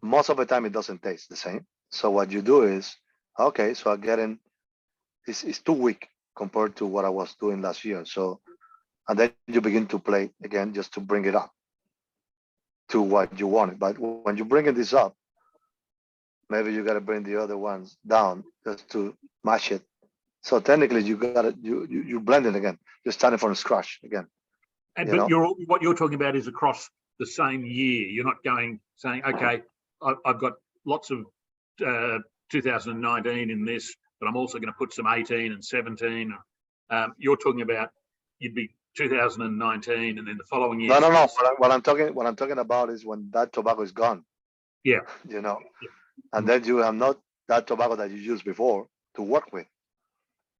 Speaker 2: Most of the time, it doesn't taste the same. So what you do is, okay, so I get in, it's too weak compared to what I was doing last year. So, and then you begin to play again just to bring it up to what you wanted. But when you're bringing this up, maybe you got to bring the other ones down just to match it. So technically, you got to you blend it again. You're starting from scratch again.
Speaker 3: And
Speaker 2: You
Speaker 3: but
Speaker 2: know?
Speaker 3: what you're talking about is across the same year. You're not saying, okay, I've got lots of 2019 in this, but I'm also going to put some 18 and 17. You're talking about you'd be 2019, and then the following year.
Speaker 2: No. What I'm talking about is when that tobacco is gone.
Speaker 3: Yeah.
Speaker 2: You know,
Speaker 3: Yeah.
Speaker 2: and then you have not that tobacco that you used before to work with.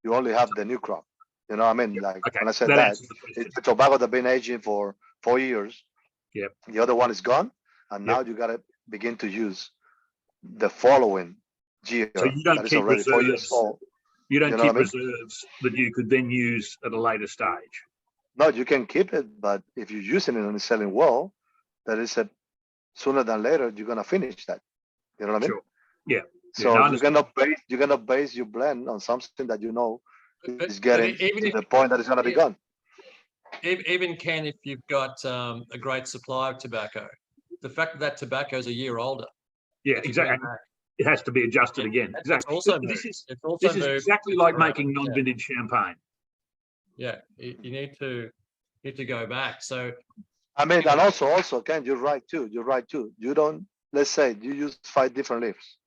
Speaker 2: You only have the new crop. You know what I mean? Like
Speaker 3: Okay,
Speaker 2: when I said
Speaker 3: that
Speaker 2: that,
Speaker 3: answers the question.
Speaker 2: it's the tobacco that's been aging for 4 years.
Speaker 3: Yep.
Speaker 2: The other one is gone, and now you got to begin to use the following year
Speaker 3: So you don't
Speaker 2: that is
Speaker 3: keep
Speaker 2: already 4 years
Speaker 3: reserves.
Speaker 2: old.
Speaker 3: You don't
Speaker 2: You know
Speaker 3: keep
Speaker 2: what I mean?
Speaker 3: reserves that you could then use at a later stage.
Speaker 2: No, you can keep it, but if you're using it and it's selling well, that is a sooner than later you're gonna finish that. You know what I mean?
Speaker 3: Sure. Yeah.
Speaker 2: So
Speaker 3: no, I
Speaker 2: you're gonna base your blend on something that you know
Speaker 1: But
Speaker 2: is getting
Speaker 1: even
Speaker 2: to
Speaker 1: if
Speaker 2: the point that it's gonna be gone.
Speaker 1: even Ken, if you've got a great supply of tobacco, the fact that that tobacco is a year older,
Speaker 3: Yeah,
Speaker 1: if you bring
Speaker 3: exactly.
Speaker 1: it back,
Speaker 3: It has to be adjusted again.
Speaker 1: that's
Speaker 3: Exactly.
Speaker 1: also
Speaker 3: This
Speaker 1: moved.
Speaker 3: is
Speaker 1: It's also moved.
Speaker 3: exactly like
Speaker 1: Yeah.
Speaker 3: making non-vintage champagne.
Speaker 1: Yeah, you need to go back. So
Speaker 2: I mean, and also, Ken, you're right too. You're right too. You don't. Let's say you use 5 different leaves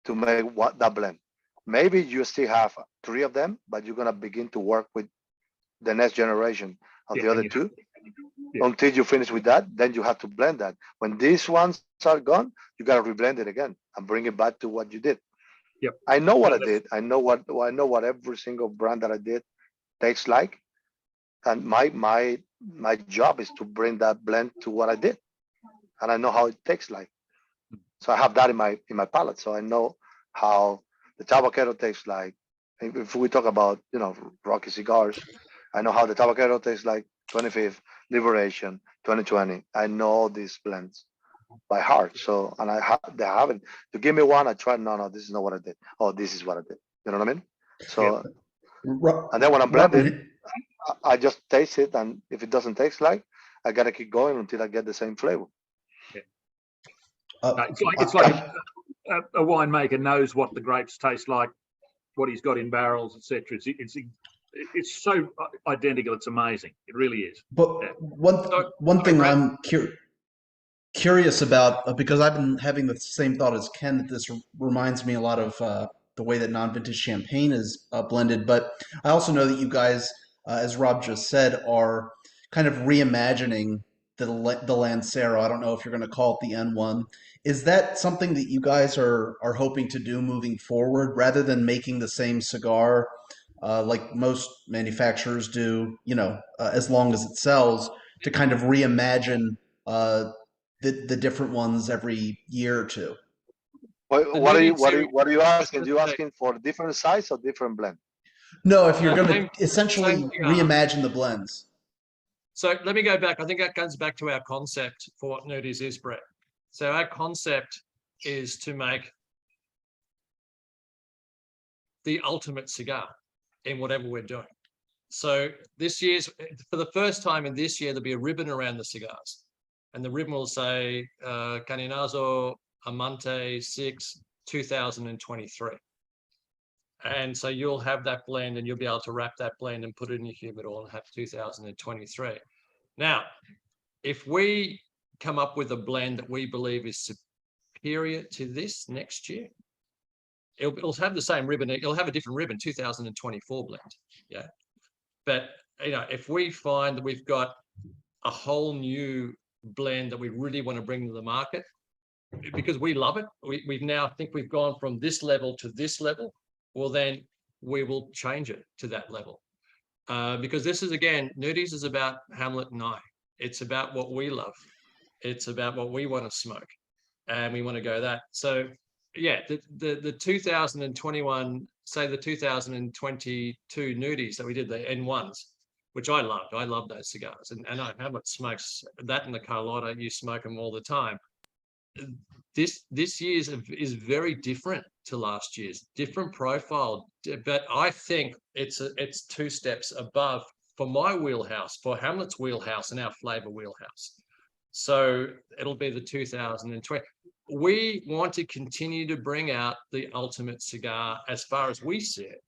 Speaker 2: to make that blend. Maybe you still have 3 of them, but you're gonna begin to work with the next generation of the other 2 until you finish with that. Then you have to blend that. When these ones are gone, you gotta reblend it again and bring it back to what you did.
Speaker 3: Yep.
Speaker 2: I know what I did. I know what every single brand that I did tastes like, and my job is to bring that blend to what I did, and I know how it tastes like. So I have that in my palate. So I know how the Tabacero tastes like. If we talk about Rocky cigars, I know how the Tabacero tastes like. 25th Liberation, 2020. I know all these blends by heart. So and they haven't. To give me one, I tried. No, this is not what I did. Oh, this is what I did. You know what I mean? So and then when I'm blending, I just taste it, and if it doesn't taste like, I gotta keep going until I get the same flavor.
Speaker 3: It's like a winemaker knows what the grapes taste like, what he's got in barrels, etc. It's so identical. It's amazing. It really is.
Speaker 4: But one thing I'm curious about, because I've been having the same thought as Ken, that this reminds me a lot of the way that non-vintage champagne is blended. But I also know that you guys, as Rob just said, are kind of reimagining the Lancero. I don't know if you're going to call it the N1. Is that something that you guys are hoping to do moving forward, rather than making the same cigar like most manufacturers do, as long as it sells, to kind of reimagine the different ones every year or two?
Speaker 2: What are you asking? You asking for different size or different blend?
Speaker 4: No, if you're going
Speaker 1: Same-
Speaker 4: to essentially
Speaker 1: same cigar.
Speaker 4: reimagine the blends.
Speaker 1: So let me go back. I think that comes back to our concept for what Nudies is, Brett. So our concept is to make the ultimate cigar in whatever we're doing. So for the first time in this year, there'll be a ribbon around the cigars. And the ribbon will say Canonazo Amante 6, 2023. And so you'll have that blend, and you'll be able to wrap that blend and put it in your humidor and have 2023. Now, if we come up with a blend that we believe is superior to this next year, it'll have the same ribbon. It'll have a different ribbon, 2024 blend. Yeah. But, if we find that we've got a whole new blend that we really want to bring to the market, because we love it, we've now think we've gone from this level to this level, well, then we will change it to that level. Because this is, again, Nudies is about Hamlet and I. It's about what we love. It's about what we want to smoke. And we want to go that. So, yeah, the 2021, say the 2022 Nudies that we did, the N1s, which I loved. I love those cigars. And I know Hamlet smokes that in the Carlotta. You smoke them all the time. This year's is very different to last year's, different profile, but I think it's 2 steps above for my wheelhouse, for Hamlet's wheelhouse, and our flavor wheelhouse. So it'll be the 2020. We want to continue to bring out the ultimate cigar as far as we see it.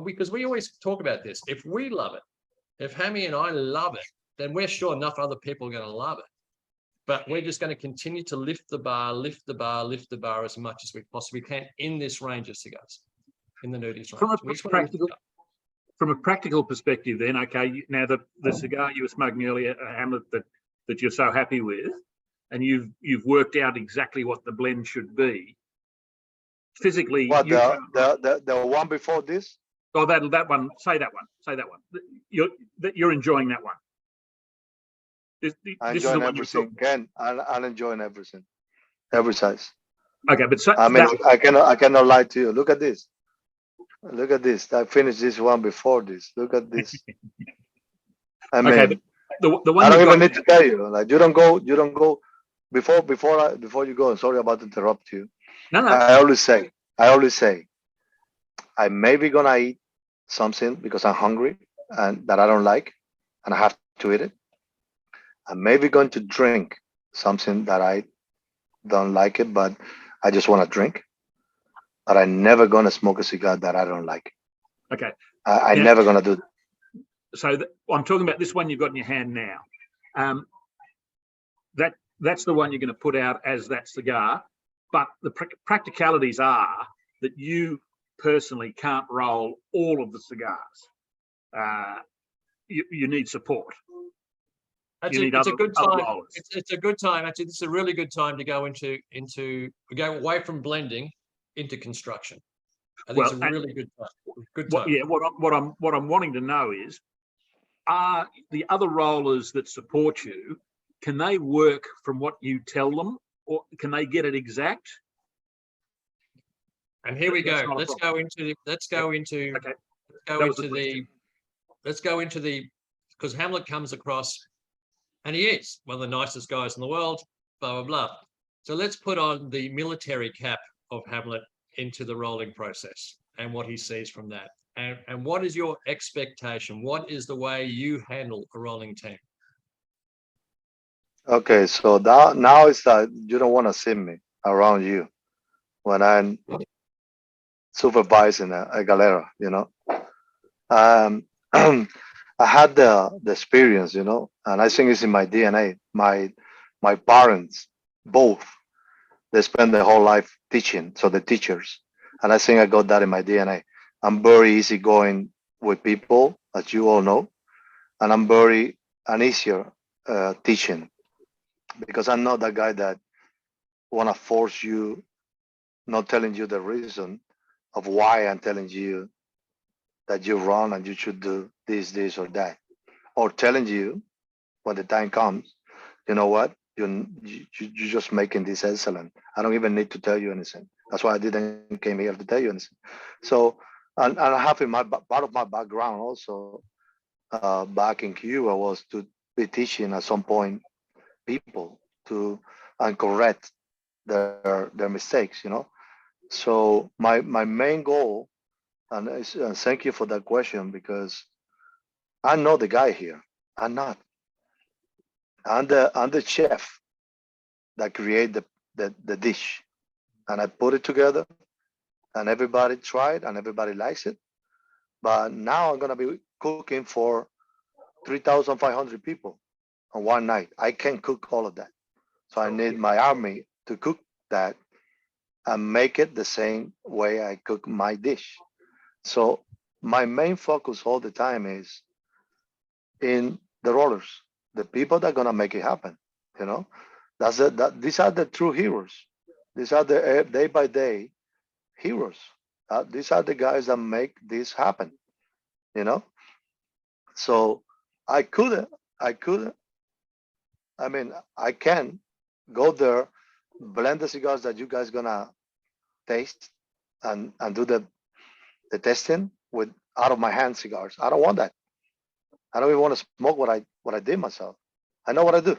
Speaker 1: Because we always talk about this. If we love it, if Hammy and I love it, then we're sure enough other people are going to love it. But we're just going to continue to lift the bar as much as we possibly can in this range of cigars, in the Nudies range.
Speaker 3: From a practical perspective, then, okay, now the cigar you were smoking earlier, Hamlet, that you're so happy with, and you've worked out exactly what the blend should be. Physically,
Speaker 2: What
Speaker 3: you can't.
Speaker 2: the one before this?
Speaker 3: Oh, that one. Say that one. You're enjoying that one. This
Speaker 2: I'm
Speaker 3: is the
Speaker 2: enjoying
Speaker 3: one you're
Speaker 2: everything.
Speaker 3: talking.
Speaker 2: Ken, I'm enjoying everything. Every size.
Speaker 3: Okay, but so
Speaker 2: I mean,
Speaker 3: that,
Speaker 2: I cannot lie to you. Look at this. Look at this. I finished this one before this. Look at this. I mean,
Speaker 3: okay, but the one
Speaker 2: I don't
Speaker 3: you've
Speaker 2: even
Speaker 3: got
Speaker 2: need to tell you. Like you don't go before you go. Sorry about to interrupt you.
Speaker 3: no.
Speaker 2: I always say, I may be gonna eat something because I'm hungry and that I don't like, and I have to eat it. I may be going to drink something that I don't like it, but I just want to drink. But I'm never gonna smoke a cigar that I don't like.
Speaker 3: Okay,
Speaker 2: I'm
Speaker 3: now,
Speaker 2: never gonna do that.
Speaker 3: so I'm talking about this one you've got in your hand now. That's the one you're going to put out as that cigar, but the practicalities are that you personally can't roll all of the cigars. You need support.
Speaker 1: Actually,
Speaker 3: need
Speaker 1: it's a
Speaker 3: other-
Speaker 1: good
Speaker 3: other
Speaker 1: time.
Speaker 3: rollers.
Speaker 1: It's a good time. Actually, this is a really good time to go into go away from blending into construction. I think it's
Speaker 3: Well,
Speaker 1: a really good time. Good
Speaker 3: What,
Speaker 1: time.
Speaker 3: yeah, what I'm wanting to know is, are the other rollers that support you, can they work from what you tell them, or can they get it exact?
Speaker 1: And here we
Speaker 3: That's
Speaker 1: go.
Speaker 3: not a
Speaker 1: Let's
Speaker 3: problem.
Speaker 1: go into
Speaker 3: Okay,
Speaker 1: go
Speaker 3: that was the
Speaker 1: into
Speaker 3: question.
Speaker 1: let's go into the because Hamlet comes across, and he is one of the nicest guys in the world. Blah blah blah. So let's put on the military cap of Hamlet into the rolling process and what he sees from that. And what is your expectation? What is the way you handle a rolling team?
Speaker 2: Okay, so now it's that you don't want to see me around you when I'm supervising a galera, you know. I had the experience, you know, and I think it's in my DNA. My parents both they spend their whole life teaching, so the teachers, and I think I got that in my DNA. I'm very easygoing with people, as you all know, and I'm very an easier teaching because I'm not that guy that want to force you, not telling you the reason of why I'm telling you that you're wrong and you should do this, or that, or telling you when the time comes, you know what, you're just making this excellent. I don't even need to tell you anything. That's why I didn't came here to tell you anything. So, and I have in my part of my background also, back in Cuba was to be teaching at some point people to and correct their mistakes, you know. So my main goal, and thank you for that question because I'm not the guy here. I'm not. I'm the chef that create the dish, and I put it together, and everybody tried, and everybody likes it. But now I'm gonna be cooking for 3,500 people on one night. I can't cook all of that, so I need my army to cook that and make it the same way I cook my dish. So my main focus all the time is in the rollers, the people that are gonna make it happen. You know, these are the true heroes. These are the day by day heroes. These are the guys that make this happen. You know, so I couldn't, I couldn't. I mean, I can go there, blend the cigars that you guys gonna taste, and do the testing with out of my hand cigars. I don't want that. I don't even want to smoke what I did myself. I know what I do.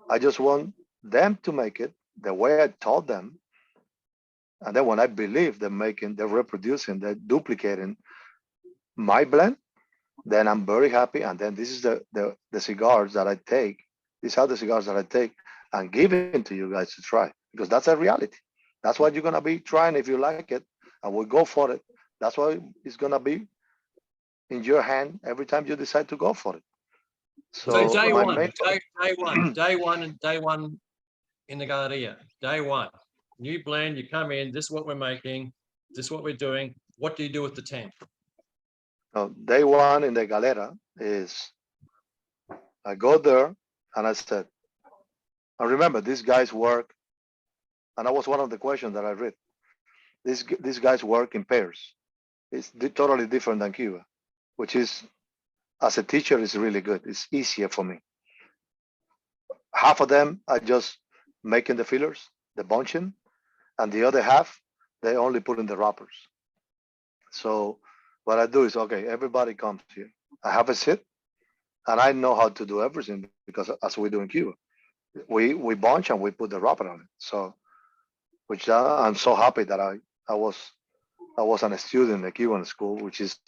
Speaker 2: I just want them to make it the way I taught them. And then when I believe they're reproducing, they're duplicating my blend, then I'm very happy. And then this is the cigars that I take. These are the cigars that I take and give it to you guys to try because that's a reality. That's what you're gonna be trying if you like it, and we'll go for it. That's why it's gonna be in your hand every time you decide to go for it.
Speaker 1: So
Speaker 2: So
Speaker 1: day
Speaker 2: my
Speaker 1: one,
Speaker 2: main
Speaker 1: day one in the Galleria. Day one, new blend. You come in. This is what we're making. This is what we're doing. What do you do with the tank?
Speaker 2: day one in the galera is I go there and I said, And remember, these guys work, and that was one of the questions that I read. These guys work in pairs. It's totally different than Cuba, which is, as a teacher, is really good. It's easier for me. Half of them are just making the fillers, the bunching, and the other half, they only put in the wrappers. So what I do is, okay, everybody comes here. I have a seat, and I know how to do everything because as we do in Cuba, we bunch and we put the wrapper on it. So, which I'm so happy that I was I was a student in the Cuban school, which is,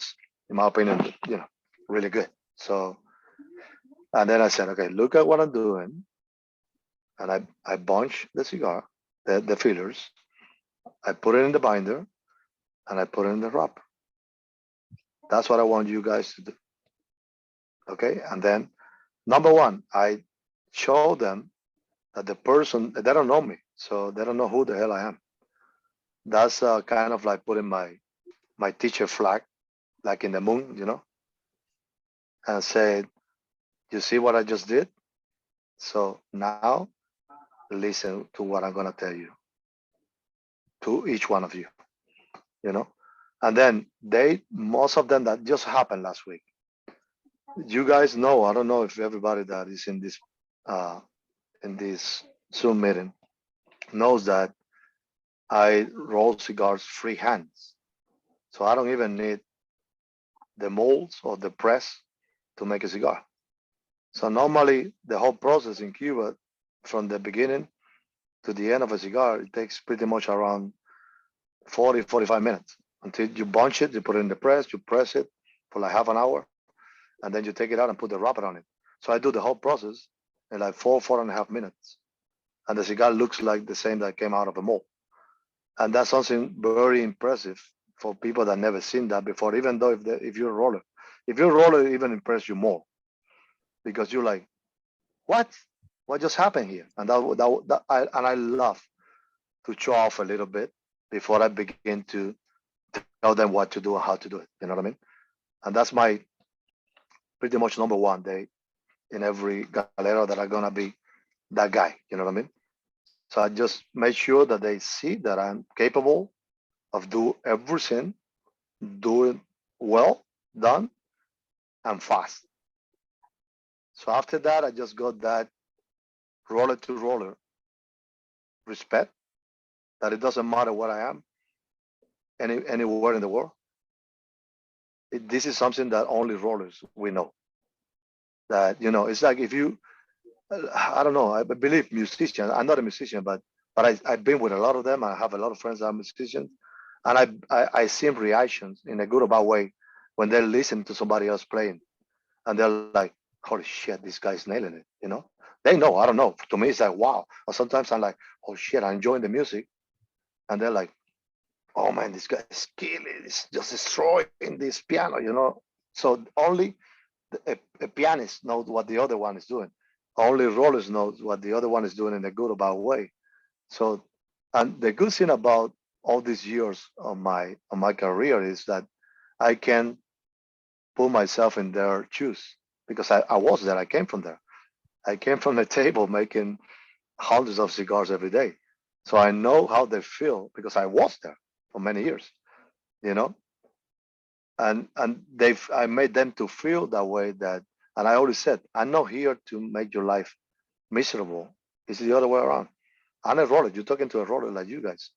Speaker 2: in my opinion, really good. So, and then I said, okay, look at what I'm doing, and I bunch the cigar, the fillers, I put it in the binder, and I put it in the wrapper. That's what I want you guys to do. Okay, and then number one, I show them that the person, they don't know me, so they don't know who the hell I am. That's kind of like putting my teacher flag, like in the moon, and say, you see what I just did? So now listen to what I'm gonna tell you, to each one of you, you know. And then most of them, that just happened last week. You guys know, I don't know if everybody that is in this Zoom meeting knows that I roll cigars free hands. So I don't even need the molds or the press to make a cigar. So normally the whole process in Cuba, from the beginning to the end of a cigar, it takes pretty much around 40, 45 minutes until you bunch it, you put it in the press, you press it for like half an hour, and then you take it out and put the wrapper on it. So I do the whole process in like 4.5 minutes. And the cigar looks like the same that came out of a mold. And that's something very impressive for people that never seen that before, even though if you're a roller. If you're a roller, it even impress you more because you're like, what? What just happened here? And I love to show off a little bit before I begin to tell them what to do and how to do it. You know what I mean? And that's my pretty much number one day in every galera that I'm gonna be that guy. You know what I mean? So I just make sure that they see that I'm capable of do everything, do it well done and fast. So after that, I just got that roller to roller respect that it doesn't matter what I am anywhere in the world. This is something that only rollers we know. That it's like if you, I don't know. I believe musicians. I'm not a musician, but I've been with a lot of them. I have a lot of friends that are musicians, and I see reactions in a good or bad way when they listen to somebody else playing, and they're like, "Holy shit, this guy's nailing it!" They know. I don't know. To me, it's like wow. Or sometimes I'm like, "Oh shit, I'm enjoying the music," and they're like, "Oh man, this guy is killing. It's just destroying this piano." So only a pianist knows what the other one is doing. Only rollers knows what the other one is doing in a good or bad way. So, and the good thing about all these years of my career is that I can put myself in their shoes because I was there. I came from there. I came from the table making hundreds of cigars every day. So I know how they feel because I was there for many years, you know, and I made them to feel that way and I always said, I'm not here to make your life miserable. It's the other way around. I'm a roller. You're talking to a roller like you guys.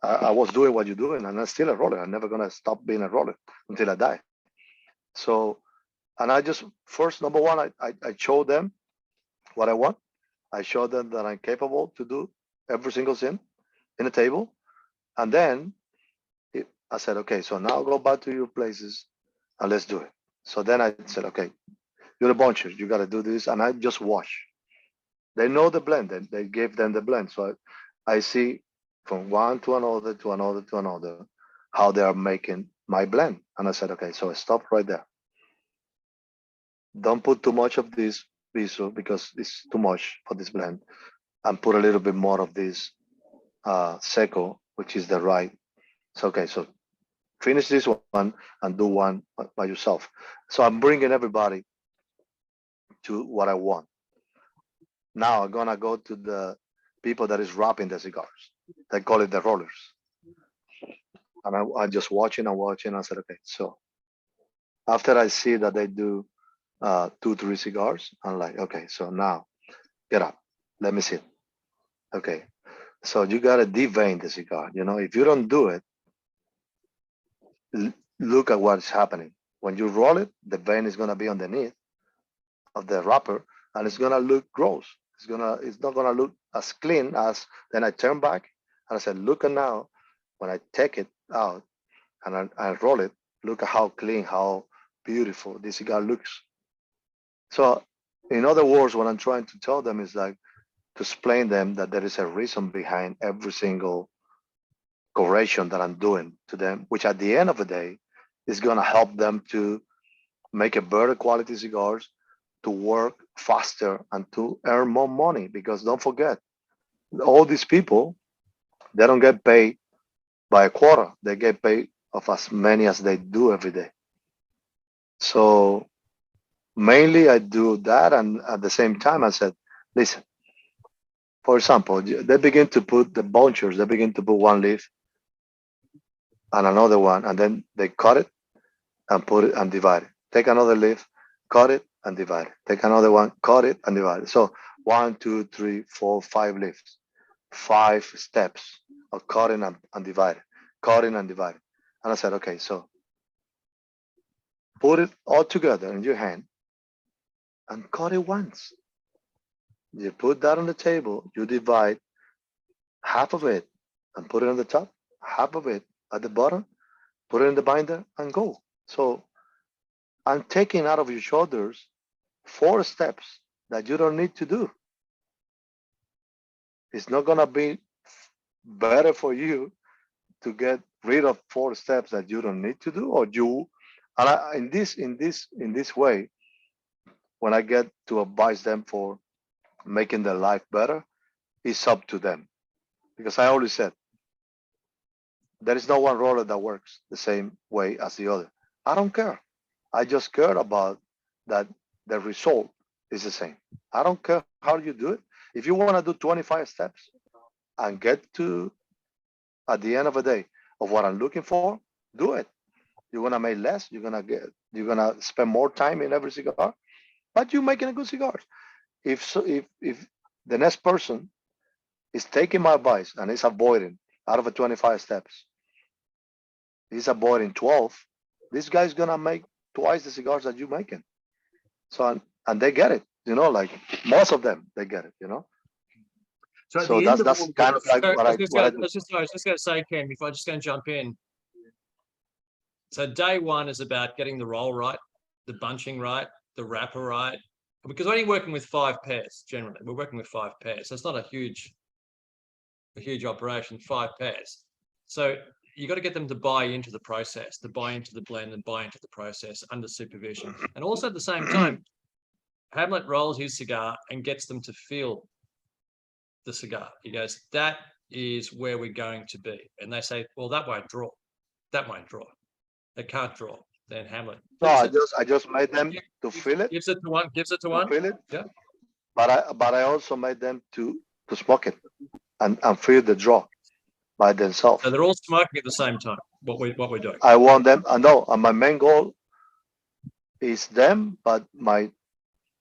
Speaker 2: I was doing what you're doing, and I'm still a roller. I'm never gonna stop being a roller until I die. So, and I just first number one, I show them what I want. I show them that I'm capable to do every single thing in the table, and then I said, okay, so now go back to your places and let's do it. So then I said, okay, you're a buncher. You got to do this, and I just watch. They know the blend, and they gave them the blend. So I see from one to another to another to another how they are making my blend. And I said, okay, so stop right there. Don't put too much of this piso because it's too much for this blend, and put a little bit more of this seco, which is the right. So okay, so finish this one and do one by yourself. So I'm bringing everybody to what I want. Now I'm gonna go to the people that is wrapping the cigars. They call it the rollers. And I'm just watching and watching. I said, okay, so after I see that they do 2, 3 cigars, I'm like, okay, so now get up. Let me see. Okay. So you gotta devein the cigar. You know, if you don't do it, look at what's happening. When you roll it, the vein is gonna be underneath of the wrapper, and it's gonna look gross. It's not gonna look as clean as. Then I turn back and I said, look at now. When I take it out and I roll it, look at how clean, how beautiful this cigar looks. So, in other words, what I'm trying to tell them is like to explain them that there is a reason behind every single correction that I'm doing to them, which at the end of the day is going to help them to make a better quality cigars, to work faster, and to earn more money. Because don't forget, all these people, they don't get paid by a quarter; they get paid of as many as they do every day. So mainly I do that, and at the same time I said, listen. For example, they begin to put the bunchers. They begin to put one leaf and another one, and then they cut it and put it and divide it. Take another leaf, cut it and divide it. Take another one, cut it and divide it. So 1, 2, 3, 4, 5 leaves, 5 steps of cutting and dividing, cutting and dividing. And I said, okay, so put it all together in your hand and cut it once. You put that on the table, you divide half of it and put it on the top, half of it at the bottom, put it in the binder and go. So I'm taking out of your shoulders 4 steps that you don't need to do. It's not gonna be better for you to get rid of 4 steps that you don't need to do, or you. And in this way, when I get to advise them for making their life better, it's up to them. Because I always said, there is no one roller that works the same way as the other. I don't care. I just care about that the result is the same. I don't care how you do it. If you want to do 25 steps and get to at the end of the day of what I'm looking for, do it. You're gonna make less. You're gonna spend more time in every cigar, but you're making a good cigar. If the next person is taking my advice and is avoiding out of the 25 steps, he's avoiding 12, this guy's gonna make twice the cigars that you're making. So and they get it, like most of them, they get it,
Speaker 3: So at
Speaker 2: So
Speaker 3: the end of
Speaker 2: that's
Speaker 3: all
Speaker 2: kind of
Speaker 3: this,
Speaker 2: like
Speaker 1: So
Speaker 2: what
Speaker 1: I
Speaker 2: I do.
Speaker 1: was just going to say, Ken, before I just going to jump in. So day one is about getting the roll right, the bunching right, the wrapper right. Because we're only working with 5 pairs generally. We're working with 5 pairs. So it's not a huge operation, 5 pairs. So you got to get them to buy into the process, to buy into the blend and buy into the process under supervision. And also at the same time, Hamlet rolls his cigar and gets them to feel the cigar. He goes, that is where we're going to be. And they say, well, that won't draw. That won't draw. They can't draw. Then Hamlet.
Speaker 2: No, I just made them to feel it.
Speaker 1: Gives it to one. Gives it to one.
Speaker 2: Feel it.
Speaker 1: Yeah.
Speaker 2: But I also made them to smoke it and feel the draw by themselves.
Speaker 1: So they're all smoking at the same time. What we're doing.
Speaker 2: I want them. I know. And my main goal is them, but my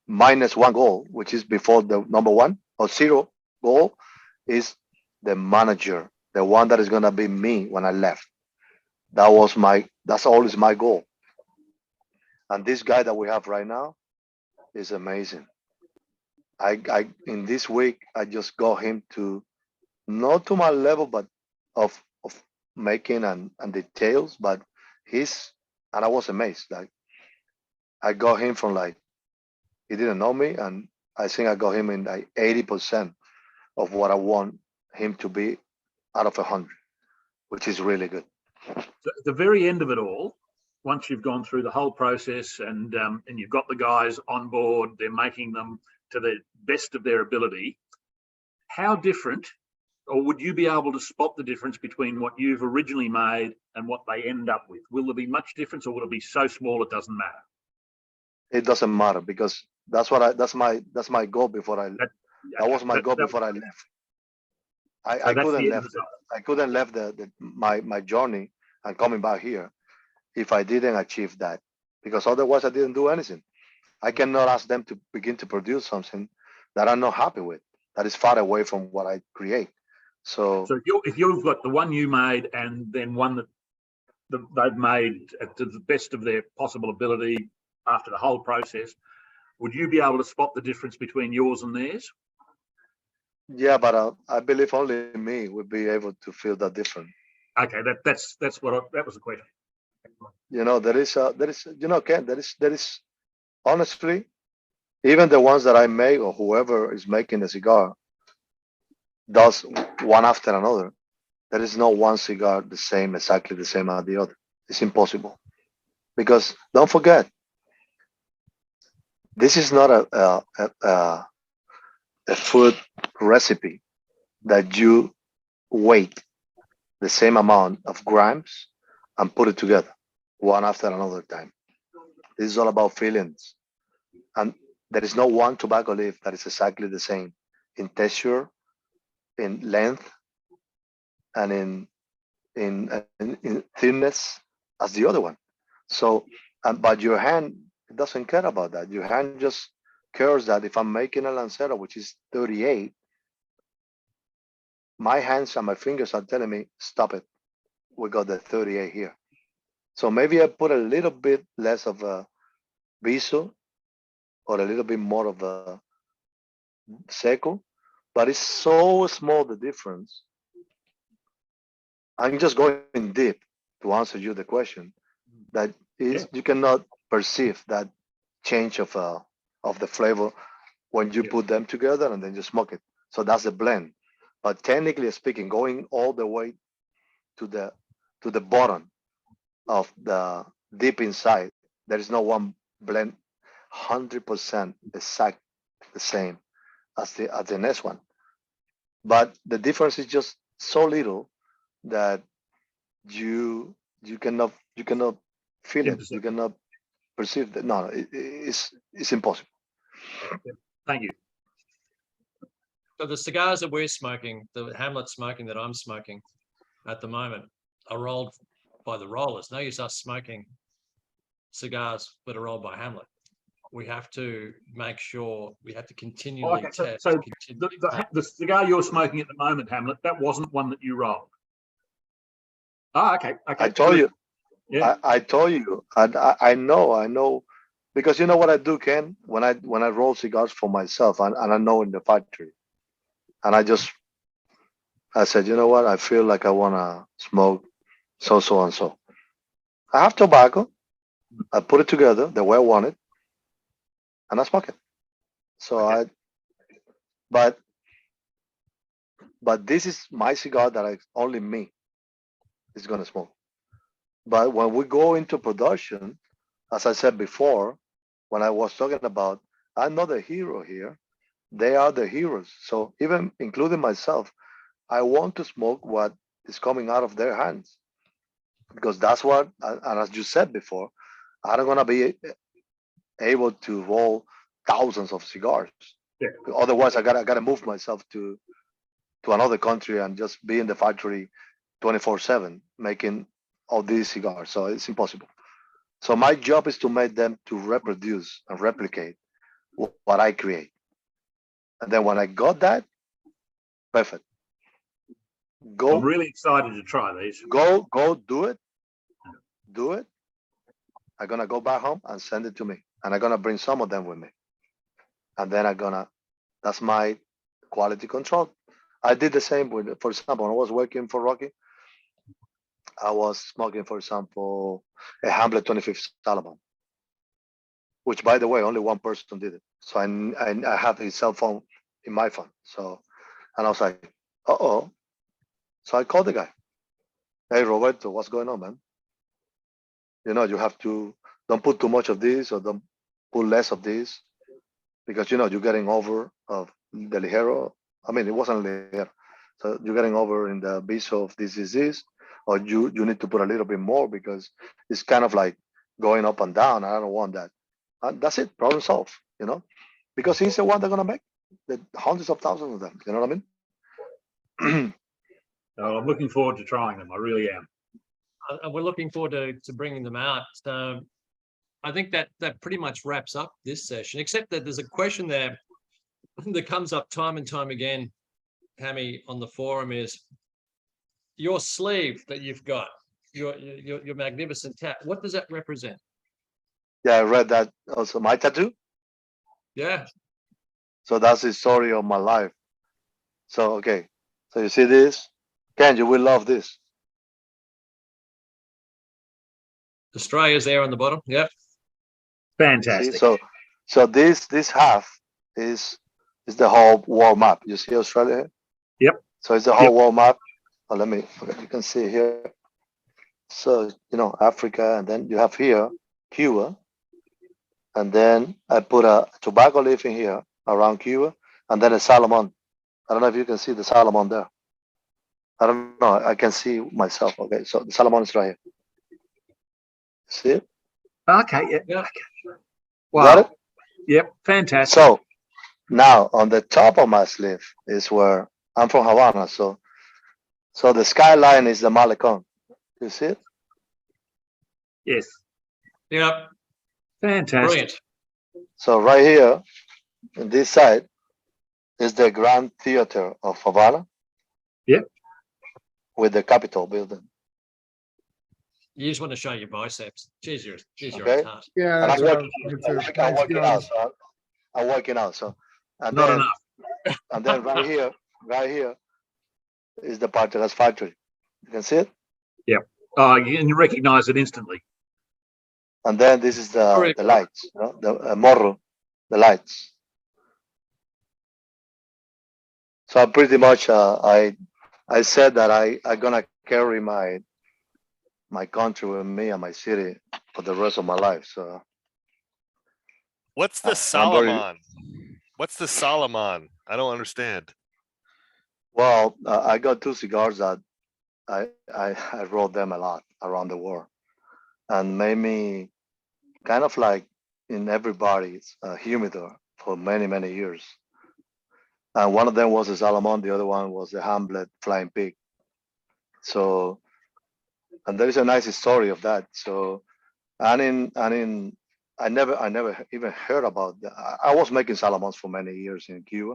Speaker 2: -1 goal, which is before the number 1 or 0 goal, is the manager, the one that is gonna be me when I left. That's always my goal. And this guy that we have right now is amazing. I in this week I just got him to not to my level, but of making and details, but and I was amazed. Like I got him from like he didn't know me, and I think I got him in like 80% of what I want him to be out of 100, which is really good.
Speaker 3: so at the very end of it all, once you've gone through the whole process and you've got the guys on board, they're making them to the best of their ability, how different, or would you be able to spot the difference between what you've originally made and what they end up with? Will there be much difference, or will it be so small it doesn't matter?
Speaker 2: It doesn't matter because that's my goal before I That was my goal
Speaker 3: that-
Speaker 2: before I left.
Speaker 3: so
Speaker 2: I
Speaker 3: that's the
Speaker 2: couldn't
Speaker 3: end
Speaker 2: left
Speaker 3: result.
Speaker 2: I couldn't left my journey and coming back here if I didn't achieve that, because otherwise I didn't do anything. I cannot ask them to begin to produce something that I'm not happy with, that is far away from what I create. So
Speaker 3: So if you've got the one you made and then one that they've made to the best of their possible ability after the whole process, would you be able to spot the difference between yours and theirs?
Speaker 2: yeah, but I believe only me would be able to feel that different.
Speaker 3: Okay, that's what that was the question.
Speaker 2: You know, Ken, there is honestly, even the ones that I make or whoever is making the cigar does one after another. There is no one cigar the same, exactly the same as the other. It's impossible, because don't forget, this is not a food recipe that you weight the same amount of grams and put it together one after another time. This is all about feelings, and there is no one tobacco leaf that is exactly the same in texture, in length, and in thinness as the other one. So, but your hand doesn't care about that. Your hand just cares that if I'm making a Lancero, which is 38, my hands and my fingers are telling me, stop it. We got the 38 here. So maybe I put a little bit less of a viso or a little bit more of a seco, but it's so small the difference. I'm just going deep to answer you the question that is you cannot perceive that change of the flavor when you put them together and then you smoke it. So that's a blend. But technically speaking, going all the way to the bottom of the deep inside, there is no one blend 100% exact the same as the next one. But the difference is just so little that you cannot feel it. You cannot perceive that. No, it's impossible.
Speaker 3: Thank you.
Speaker 1: So the cigars that we're smoking, the Hamlet smoking that I'm smoking at the moment, are rolled by the rollers. No use us smoking cigars that are rolled by Hamlet. We have to make sure we have to continually test.
Speaker 3: So
Speaker 1: continually
Speaker 3: the cigar you're smoking at the moment, Hamlet, that wasn't one that you rolled. Oh, okay.
Speaker 2: I told you.
Speaker 3: Yeah.
Speaker 2: I told you. I know. Because you know what I do, Ken? When I roll cigars for myself, and I know in the factory, and I said, you know what? I feel like I wanna smoke so and so. I have tobacco. I put it together the way I want it, and I smoke it. So
Speaker 3: Okay.
Speaker 2: but this is my cigar that only me is gonna smoke. But when we go into production, as I said before, when I was talking about, I'm not the hero here. They are the heroes. So even including myself, I want to smoke what is coming out of their hands, because that's what, and as you said before, I'm not gonna be able to roll thousands of cigars.
Speaker 3: Yeah.
Speaker 2: Otherwise, I gotta move myself to another country and just be in the factory 24/7 making all these cigars. So it's impossible. So my job is to make them to reproduce and replicate what I create. And then when I got that, perfect.
Speaker 3: I'm
Speaker 2: Go,
Speaker 3: really excited to try these.
Speaker 2: go, do it. Do it. I'm gonna go back home and send it to me. And I'm gonna bring some of them with me. And then that's my quality control. I did the same with, for example, when I was working for Rocky, I was smoking, for example, a Hamlet 25th Salaman, which, by the way, only one person did it. So I have his cell phone in my phone. So, and I was like, uh-oh. So I called the guy. Hey, Roberto, what's going on, man? You have to, don't put too much of this or don't put less of this, because, you're getting over of the ligero. I mean, it wasn't ligero. So you're getting over in the base of this disease, or you need to put a little bit more because it's kind of like going up and down. I don't want that. And that's it, problem solved, because he's the one that's gonna make. hundreds of thousands of them. You know what I mean?
Speaker 3: Oh, I'm looking forward to trying them. I really am.
Speaker 1: And we're looking forward to bringing them out. I think that pretty much wraps up this session, except that there's a question there that comes up time and time again, Hammy, on the forum is your sleeve that you've got, your magnificent tat. What does that represent?
Speaker 2: Yeah, I read that also. My tattoo.
Speaker 1: Yeah,
Speaker 2: So that's the story of my life. So okay, so you see this, Ken, you will love this.
Speaker 1: Australia's there on the bottom. Yep.
Speaker 2: See,
Speaker 3: Fantastic.
Speaker 2: so this half is the whole world map. You see Australia here?
Speaker 3: Yep.
Speaker 2: So it's the whole world map. Oh, let me. Okay, you can see here. So Africa, and then you have here Cuba, and then I put a tobacco leaf in here around Cuba, and then a Salomon. I don't know if you can see the Salomon there. I don't know. I can see myself. Okay, so the Salomon is right here. See it?
Speaker 3: Okay. Yeah.
Speaker 1: Yeah.
Speaker 2: Got
Speaker 3: Wow.
Speaker 2: it?
Speaker 3: Yep. Fantastic.
Speaker 2: So now on the top of my sleeve is where I'm from Havana. So the skyline is the Malecon. You see it?
Speaker 3: Yes.
Speaker 1: Yep.
Speaker 3: Fantastic.
Speaker 1: Brilliant.
Speaker 2: So right here, on this side, is the Grand Theater of Havana.
Speaker 3: Yep.
Speaker 2: With the Capitol building.
Speaker 1: You just want to show your biceps. Jeez, you're
Speaker 2: Okay.
Speaker 1: a tart.
Speaker 5: Yeah,
Speaker 2: And
Speaker 5: that's
Speaker 2: I'm
Speaker 5: what I
Speaker 2: working,
Speaker 5: was thinking too.
Speaker 2: I'm
Speaker 5: Nice
Speaker 2: working out.
Speaker 5: guns.
Speaker 2: So I'm working out. So and
Speaker 3: Not
Speaker 2: then
Speaker 3: enough.
Speaker 2: and then right here is the Parteras factory. You can see it.
Speaker 3: Oh, and you recognize it instantly.
Speaker 2: And then this is
Speaker 1: Sorry.
Speaker 2: the lights, the morro, the lights. So I pretty much I said that I gonna carry my country with me and my city for the rest of my life. So
Speaker 6: What's the
Speaker 2: I'm very
Speaker 6: Solomon? What's the Solomon? I don't understand.
Speaker 2: well. I got two cigars that I rode them a lot around the world, and made me kind of like in everybody's humidor for many years. And one of them was the Salomon, the other one was the Hamlet Flying Pig. So, and there is a nice story of that. So, I never even heard about that. I was making Salomons for many years in Cuba,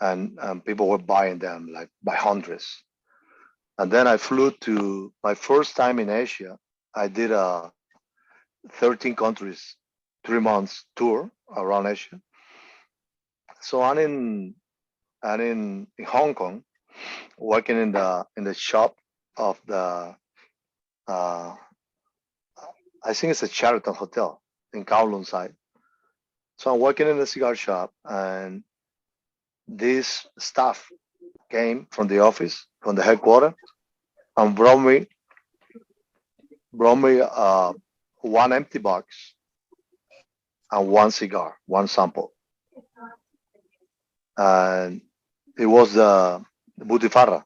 Speaker 2: and people were buying them like by hundreds. And then I flew to my first time in Asia. I did a 13 countries, 3 months tour around Asia. So I'm in Hong Kong, working in the shop of the I think it's a Sheraton Hotel in Kowloon side. So I'm working in the cigar shop, and this staff came from the office, from the headquarters, and brought me one empty box and one cigar, one sample, and it was the Butifarra,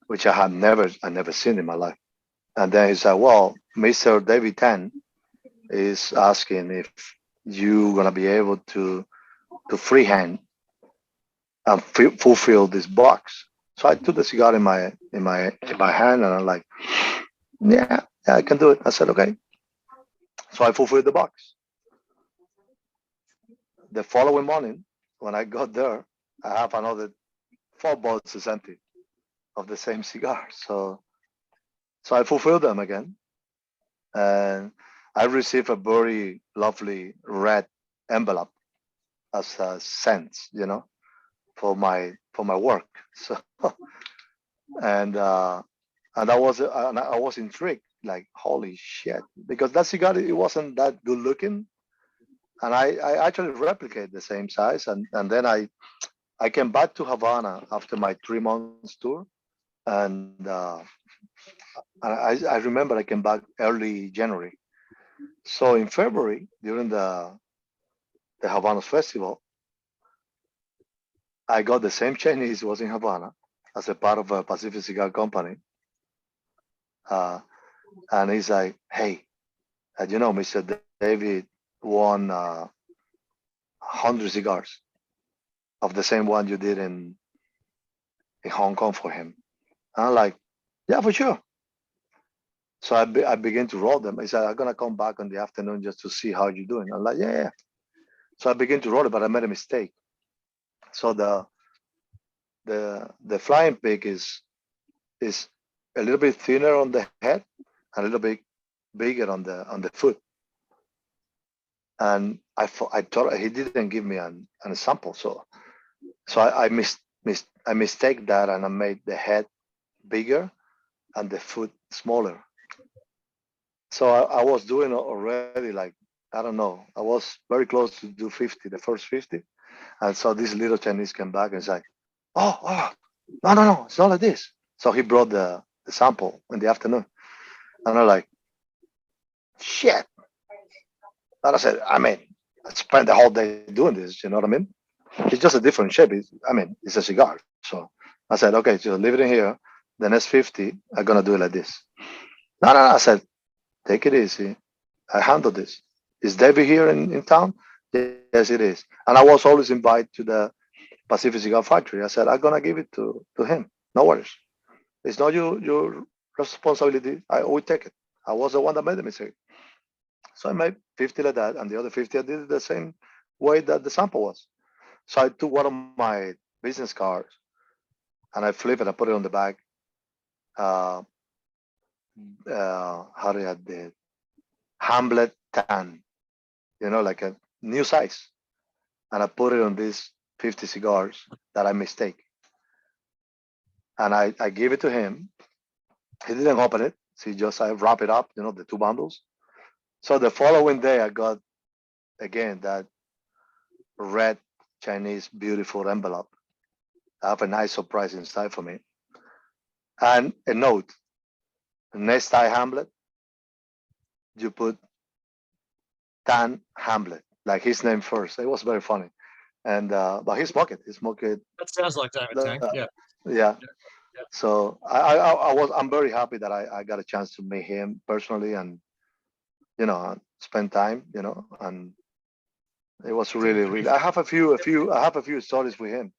Speaker 2: which I never seen in my life. And then he said, "Well, Mr. David Tan is asking if you gonna be able to freehand and fulfill this box." So I took the cigar in my hand, and I'm like, "Yeah, I can do it." I said, "Okay." So I fulfilled the box. The following morning, when I got there, I have another 4 boxes empty of the same cigar. So I fulfilled them again, and I received a very lovely red envelope as a cents, for my work. So and I was intrigued, like holy shit, because that cigar it wasn't that good looking, and I actually replicate the same size, and then I came back to Havana after my 3 months tour, and I remember I came back early January. So in February during the Havana festival, I got the same Chinese was in Havana as a part of a Pacific Cigar Company. And he's like, "Hey, Mr. David won 100 cigars of the same one you did in Hong Kong for him. And I'm like, yeah, for sure. So I began to roll them. He said, I'm gonna come back in the afternoon just to see how you're doing. I'm like, yeah. So I began to roll it, but I made a mistake. So the flying pig is a little bit thinner on the head, and a little bit bigger on the foot. And I thought he didn't give me an sample, so I mistake that, and I made the head bigger and the foot smaller. So I was doing already, like, I don't know, I was very close to do 50, the first 50. And so this little Chinese came back and said, oh, no, it's not like this. So he brought the sample in the afternoon. And I'm like, shit. And I said, I mean, I spent the whole day doing this, you know what I mean? It's just a different shape. It's a cigar. So I said, okay, just leave it in here. The next 50, I'm going to do it like this. No, I said, take it easy. I handle this. Is David here in town? Yes, it is. And I was always invited to the Pacific Cigar Factory. I said, I'm going to give it to him. No worries. It's not your responsibility. I will take it. I was the one that made the mistake. So I made 50 like that, and the other 50 I did it the same way that the sample was. So I took one of my business cards and I flip it. I put it on the back. How did I did? Hamlet tan, like a new size, and I put it on these 50 cigars that I mistake. And I gave it to him. He didn't open it. I wrap it up, the 2 bundles. So the following day, I got, again, that red Chinese beautiful envelope. I have a nice surprise inside for me. And a note, next time Hamlet, you put Tan Hamlet, like his name first. It was very funny. And but he smoked it.
Speaker 1: That sounds like David Tang. Yeah.
Speaker 2: Yeah. So I'm very happy that I got a chance to meet him personally, and spend time, and it was really. I have a few stories with him,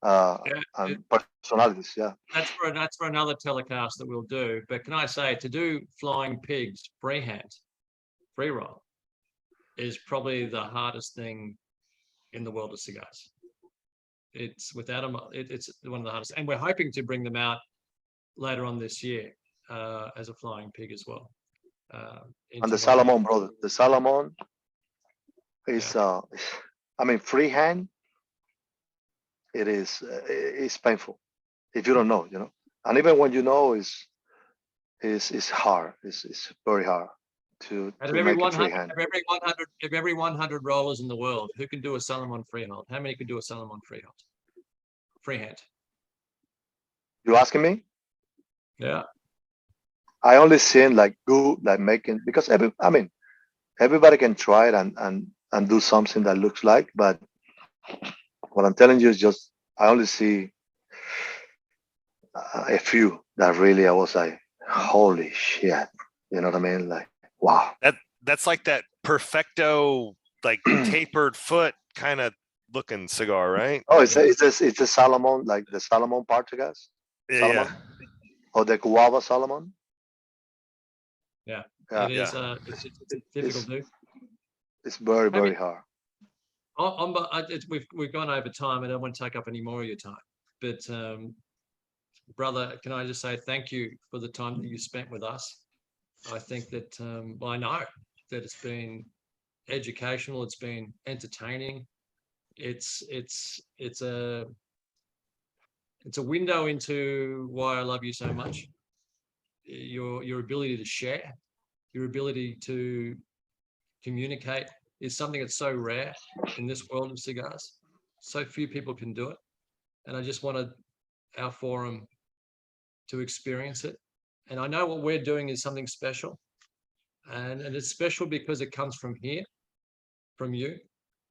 Speaker 2: and personalities. Yeah.
Speaker 1: That's for another telecast that we'll do. But can I say, to do flying pigs freehand, free roll, is probably the hardest thing in the world of cigars. It's without it's one of the hardest, and we're hoping to bring them out later on this year as a flying pig as well.
Speaker 2: And the Salomon, brother, the Salomon is, freehand. It is, it's painful if you don't know, and even when you know, it's hard. It's very hard to make it freehand.
Speaker 1: Of every 100 rollers in the world, who can do a Salomon freehold? How many could do a Salomon freehand?
Speaker 2: You asking me?
Speaker 1: Yeah.
Speaker 2: I only seen making, because everybody can try it and do something that looks like, but what I'm telling you is just, I only see a few that really I was like, holy shit, you know what I mean? Like, wow.
Speaker 6: That's like that perfecto, like tapered foot kind of looking cigar, right?
Speaker 2: Oh, it's a Salomon, like the Salomon Partagas?
Speaker 6: Yeah.
Speaker 2: Or the Guava Salomon?
Speaker 1: Yeah.
Speaker 2: Yeah.
Speaker 1: It is. It's difficult to do.
Speaker 2: It's very, very hard.
Speaker 1: We've gone over time. I don't want to take up any more of your time. But brother, can I just say thank you for the time that you spent with us? I think that I know that it's been educational. It's been entertaining. It's a window into why I love you so much. Your ability to share, your ability to communicate is something that's so rare in this world of cigars. So few people can do it. And I just wanted our forum to experience it. And I know what we're doing is something special. And it's special because it comes from here, from you.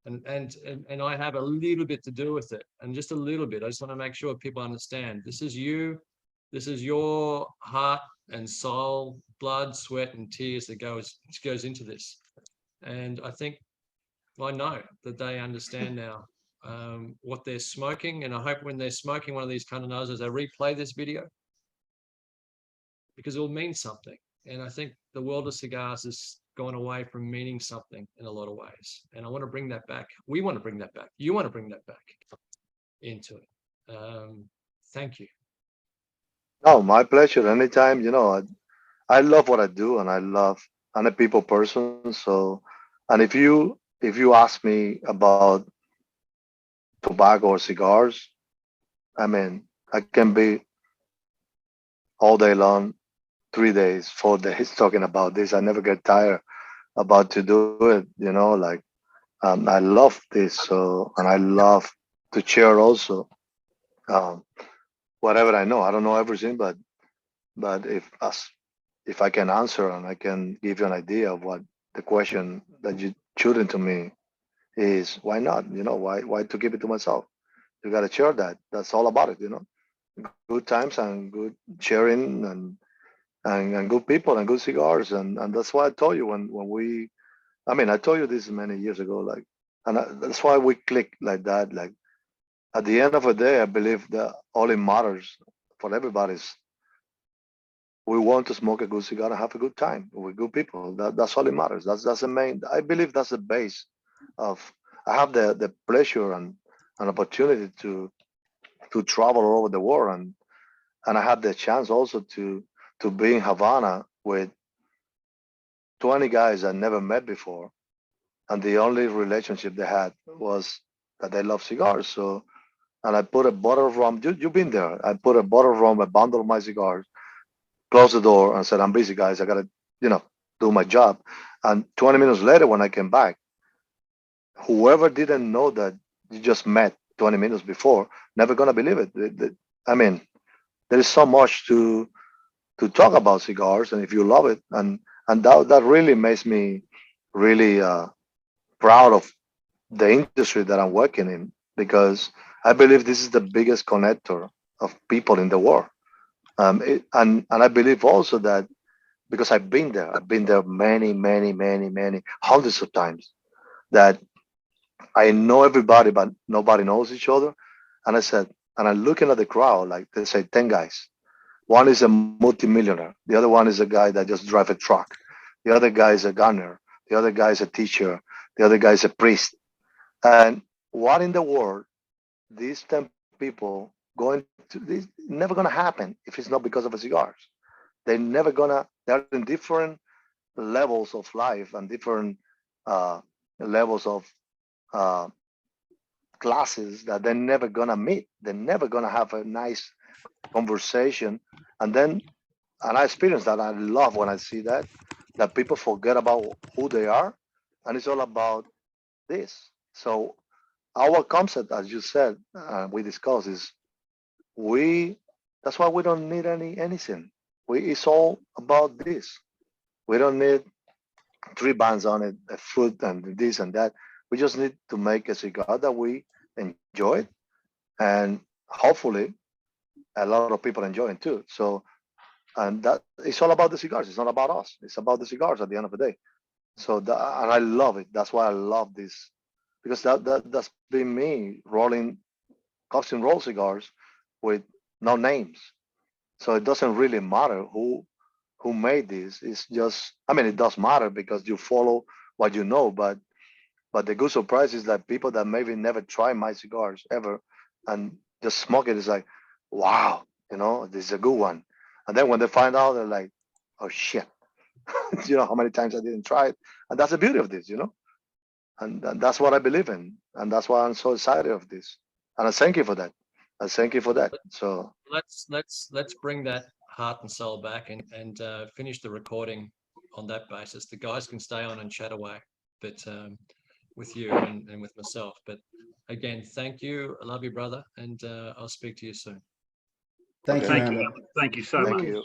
Speaker 1: And I have a little bit to do with it, and just a little bit. I just want to make sure people understand this is you, this is your heart and soul, blood, sweat, and tears that goes into this. And I think I know that they understand now what they're smoking, and I hope when they're smoking one of these Canonazos, they replay this video because it will mean something. And I think the world of cigars has gone away from meaning something in a lot of ways, and I want to bring that back. We want to bring that back. You want to bring that back into it. Thank you.
Speaker 2: No, my pleasure. Anytime, I love what I do, and I'm a people person. So, and if you ask me about tobacco or cigars, I mean, I can be all day long, 3 days, 4 days talking about this. I never get tired about to do it. Like I love this, so and I love to share also um, whatever I know. I don't know everything, but if I can answer and I can give you an idea of what the question that you shooting to me is, why not? Why to keep it to myself? You got to share that. That's all about it. Good times and good sharing and good people and good cigars, and that's why I told you when we. I mean, I told you this many years ago, like, and that's why we click like that. Like at the end of the day, I believe that all it matters for everybody is we want to smoke a good cigar and have a good time with good people. That's all it matters. That's the main. I believe that's the base of. I have the pleasure and an opportunity to travel all over the world, and I had the chance also to be in Havana with 20 guys I never met before, and the only relationship they had was that they love cigars. So, and I put a bottle of rum. You've been there. I put a bottle of rum, a bundle of my cigars, closed the door, and said, "I'm busy, guys. I gotta, you know, do my job." And 20 minutes later, when I came back, whoever didn't know that you just met 20 minutes before, never gonna believe it. I mean, there is so much to talk about cigars, and if you love it, and that really makes me really proud of the industry that I'm working in, because I believe this is the biggest connector of people in the world. And I believe also that because I've been there many, many, many, many hundreds of times, that I know everybody, but nobody knows each other. And I said, and I'm looking at the crowd, like they say 10 guys. One is a multimillionaire. The other one is a guy that just drives a truck. The other guy is a gunner. The other guy is a teacher. The other guy is a priest. And what in the world, these 10 people going to this never gonna happen if it's not because of the cigars. They're in different levels of life and different uh, levels of uh, classes that they're never gonna meet. They're never gonna have a nice conversation. And then, and I experience that. I love when I see that people forget about who they are, and it's all about this. So our concept, as you said, we discussed, is we. That's why we don't need anything. It's all about this. We don't need three bands on it, a fruit and this and that. We just need to make a cigar that we enjoy, and hopefully a lot of people enjoy it too. So, and that it's all about the cigars. It's not about us. It's about the cigars at the end of the day. So that, and I love it. That's why I love this, because that's been me rolling custom roll cigars with no names. So it doesn't really matter who made this. It's just, I mean, it does matter because you follow what you know. But the good surprise is that people that maybe never try my cigars ever and just smoke it is like, wow, this is a good one. And then when they find out, they're like, oh shit, how many times I didn't try it. And that's the beauty of this, and that's what I believe in. And that's why I'm so excited of this. And I thank you for that. I thank you for that. So
Speaker 1: Let's bring that heart and soul back and finish the recording on that basis. The guys can stay on and chat away, but with you and with myself. But again, thank you. I love you, brother, and I'll speak to you soon.
Speaker 4: Thank you,
Speaker 2: Okay.
Speaker 3: Thank you.
Speaker 4: Hamlet.
Speaker 3: Thank you so
Speaker 2: thank
Speaker 3: much.
Speaker 2: you.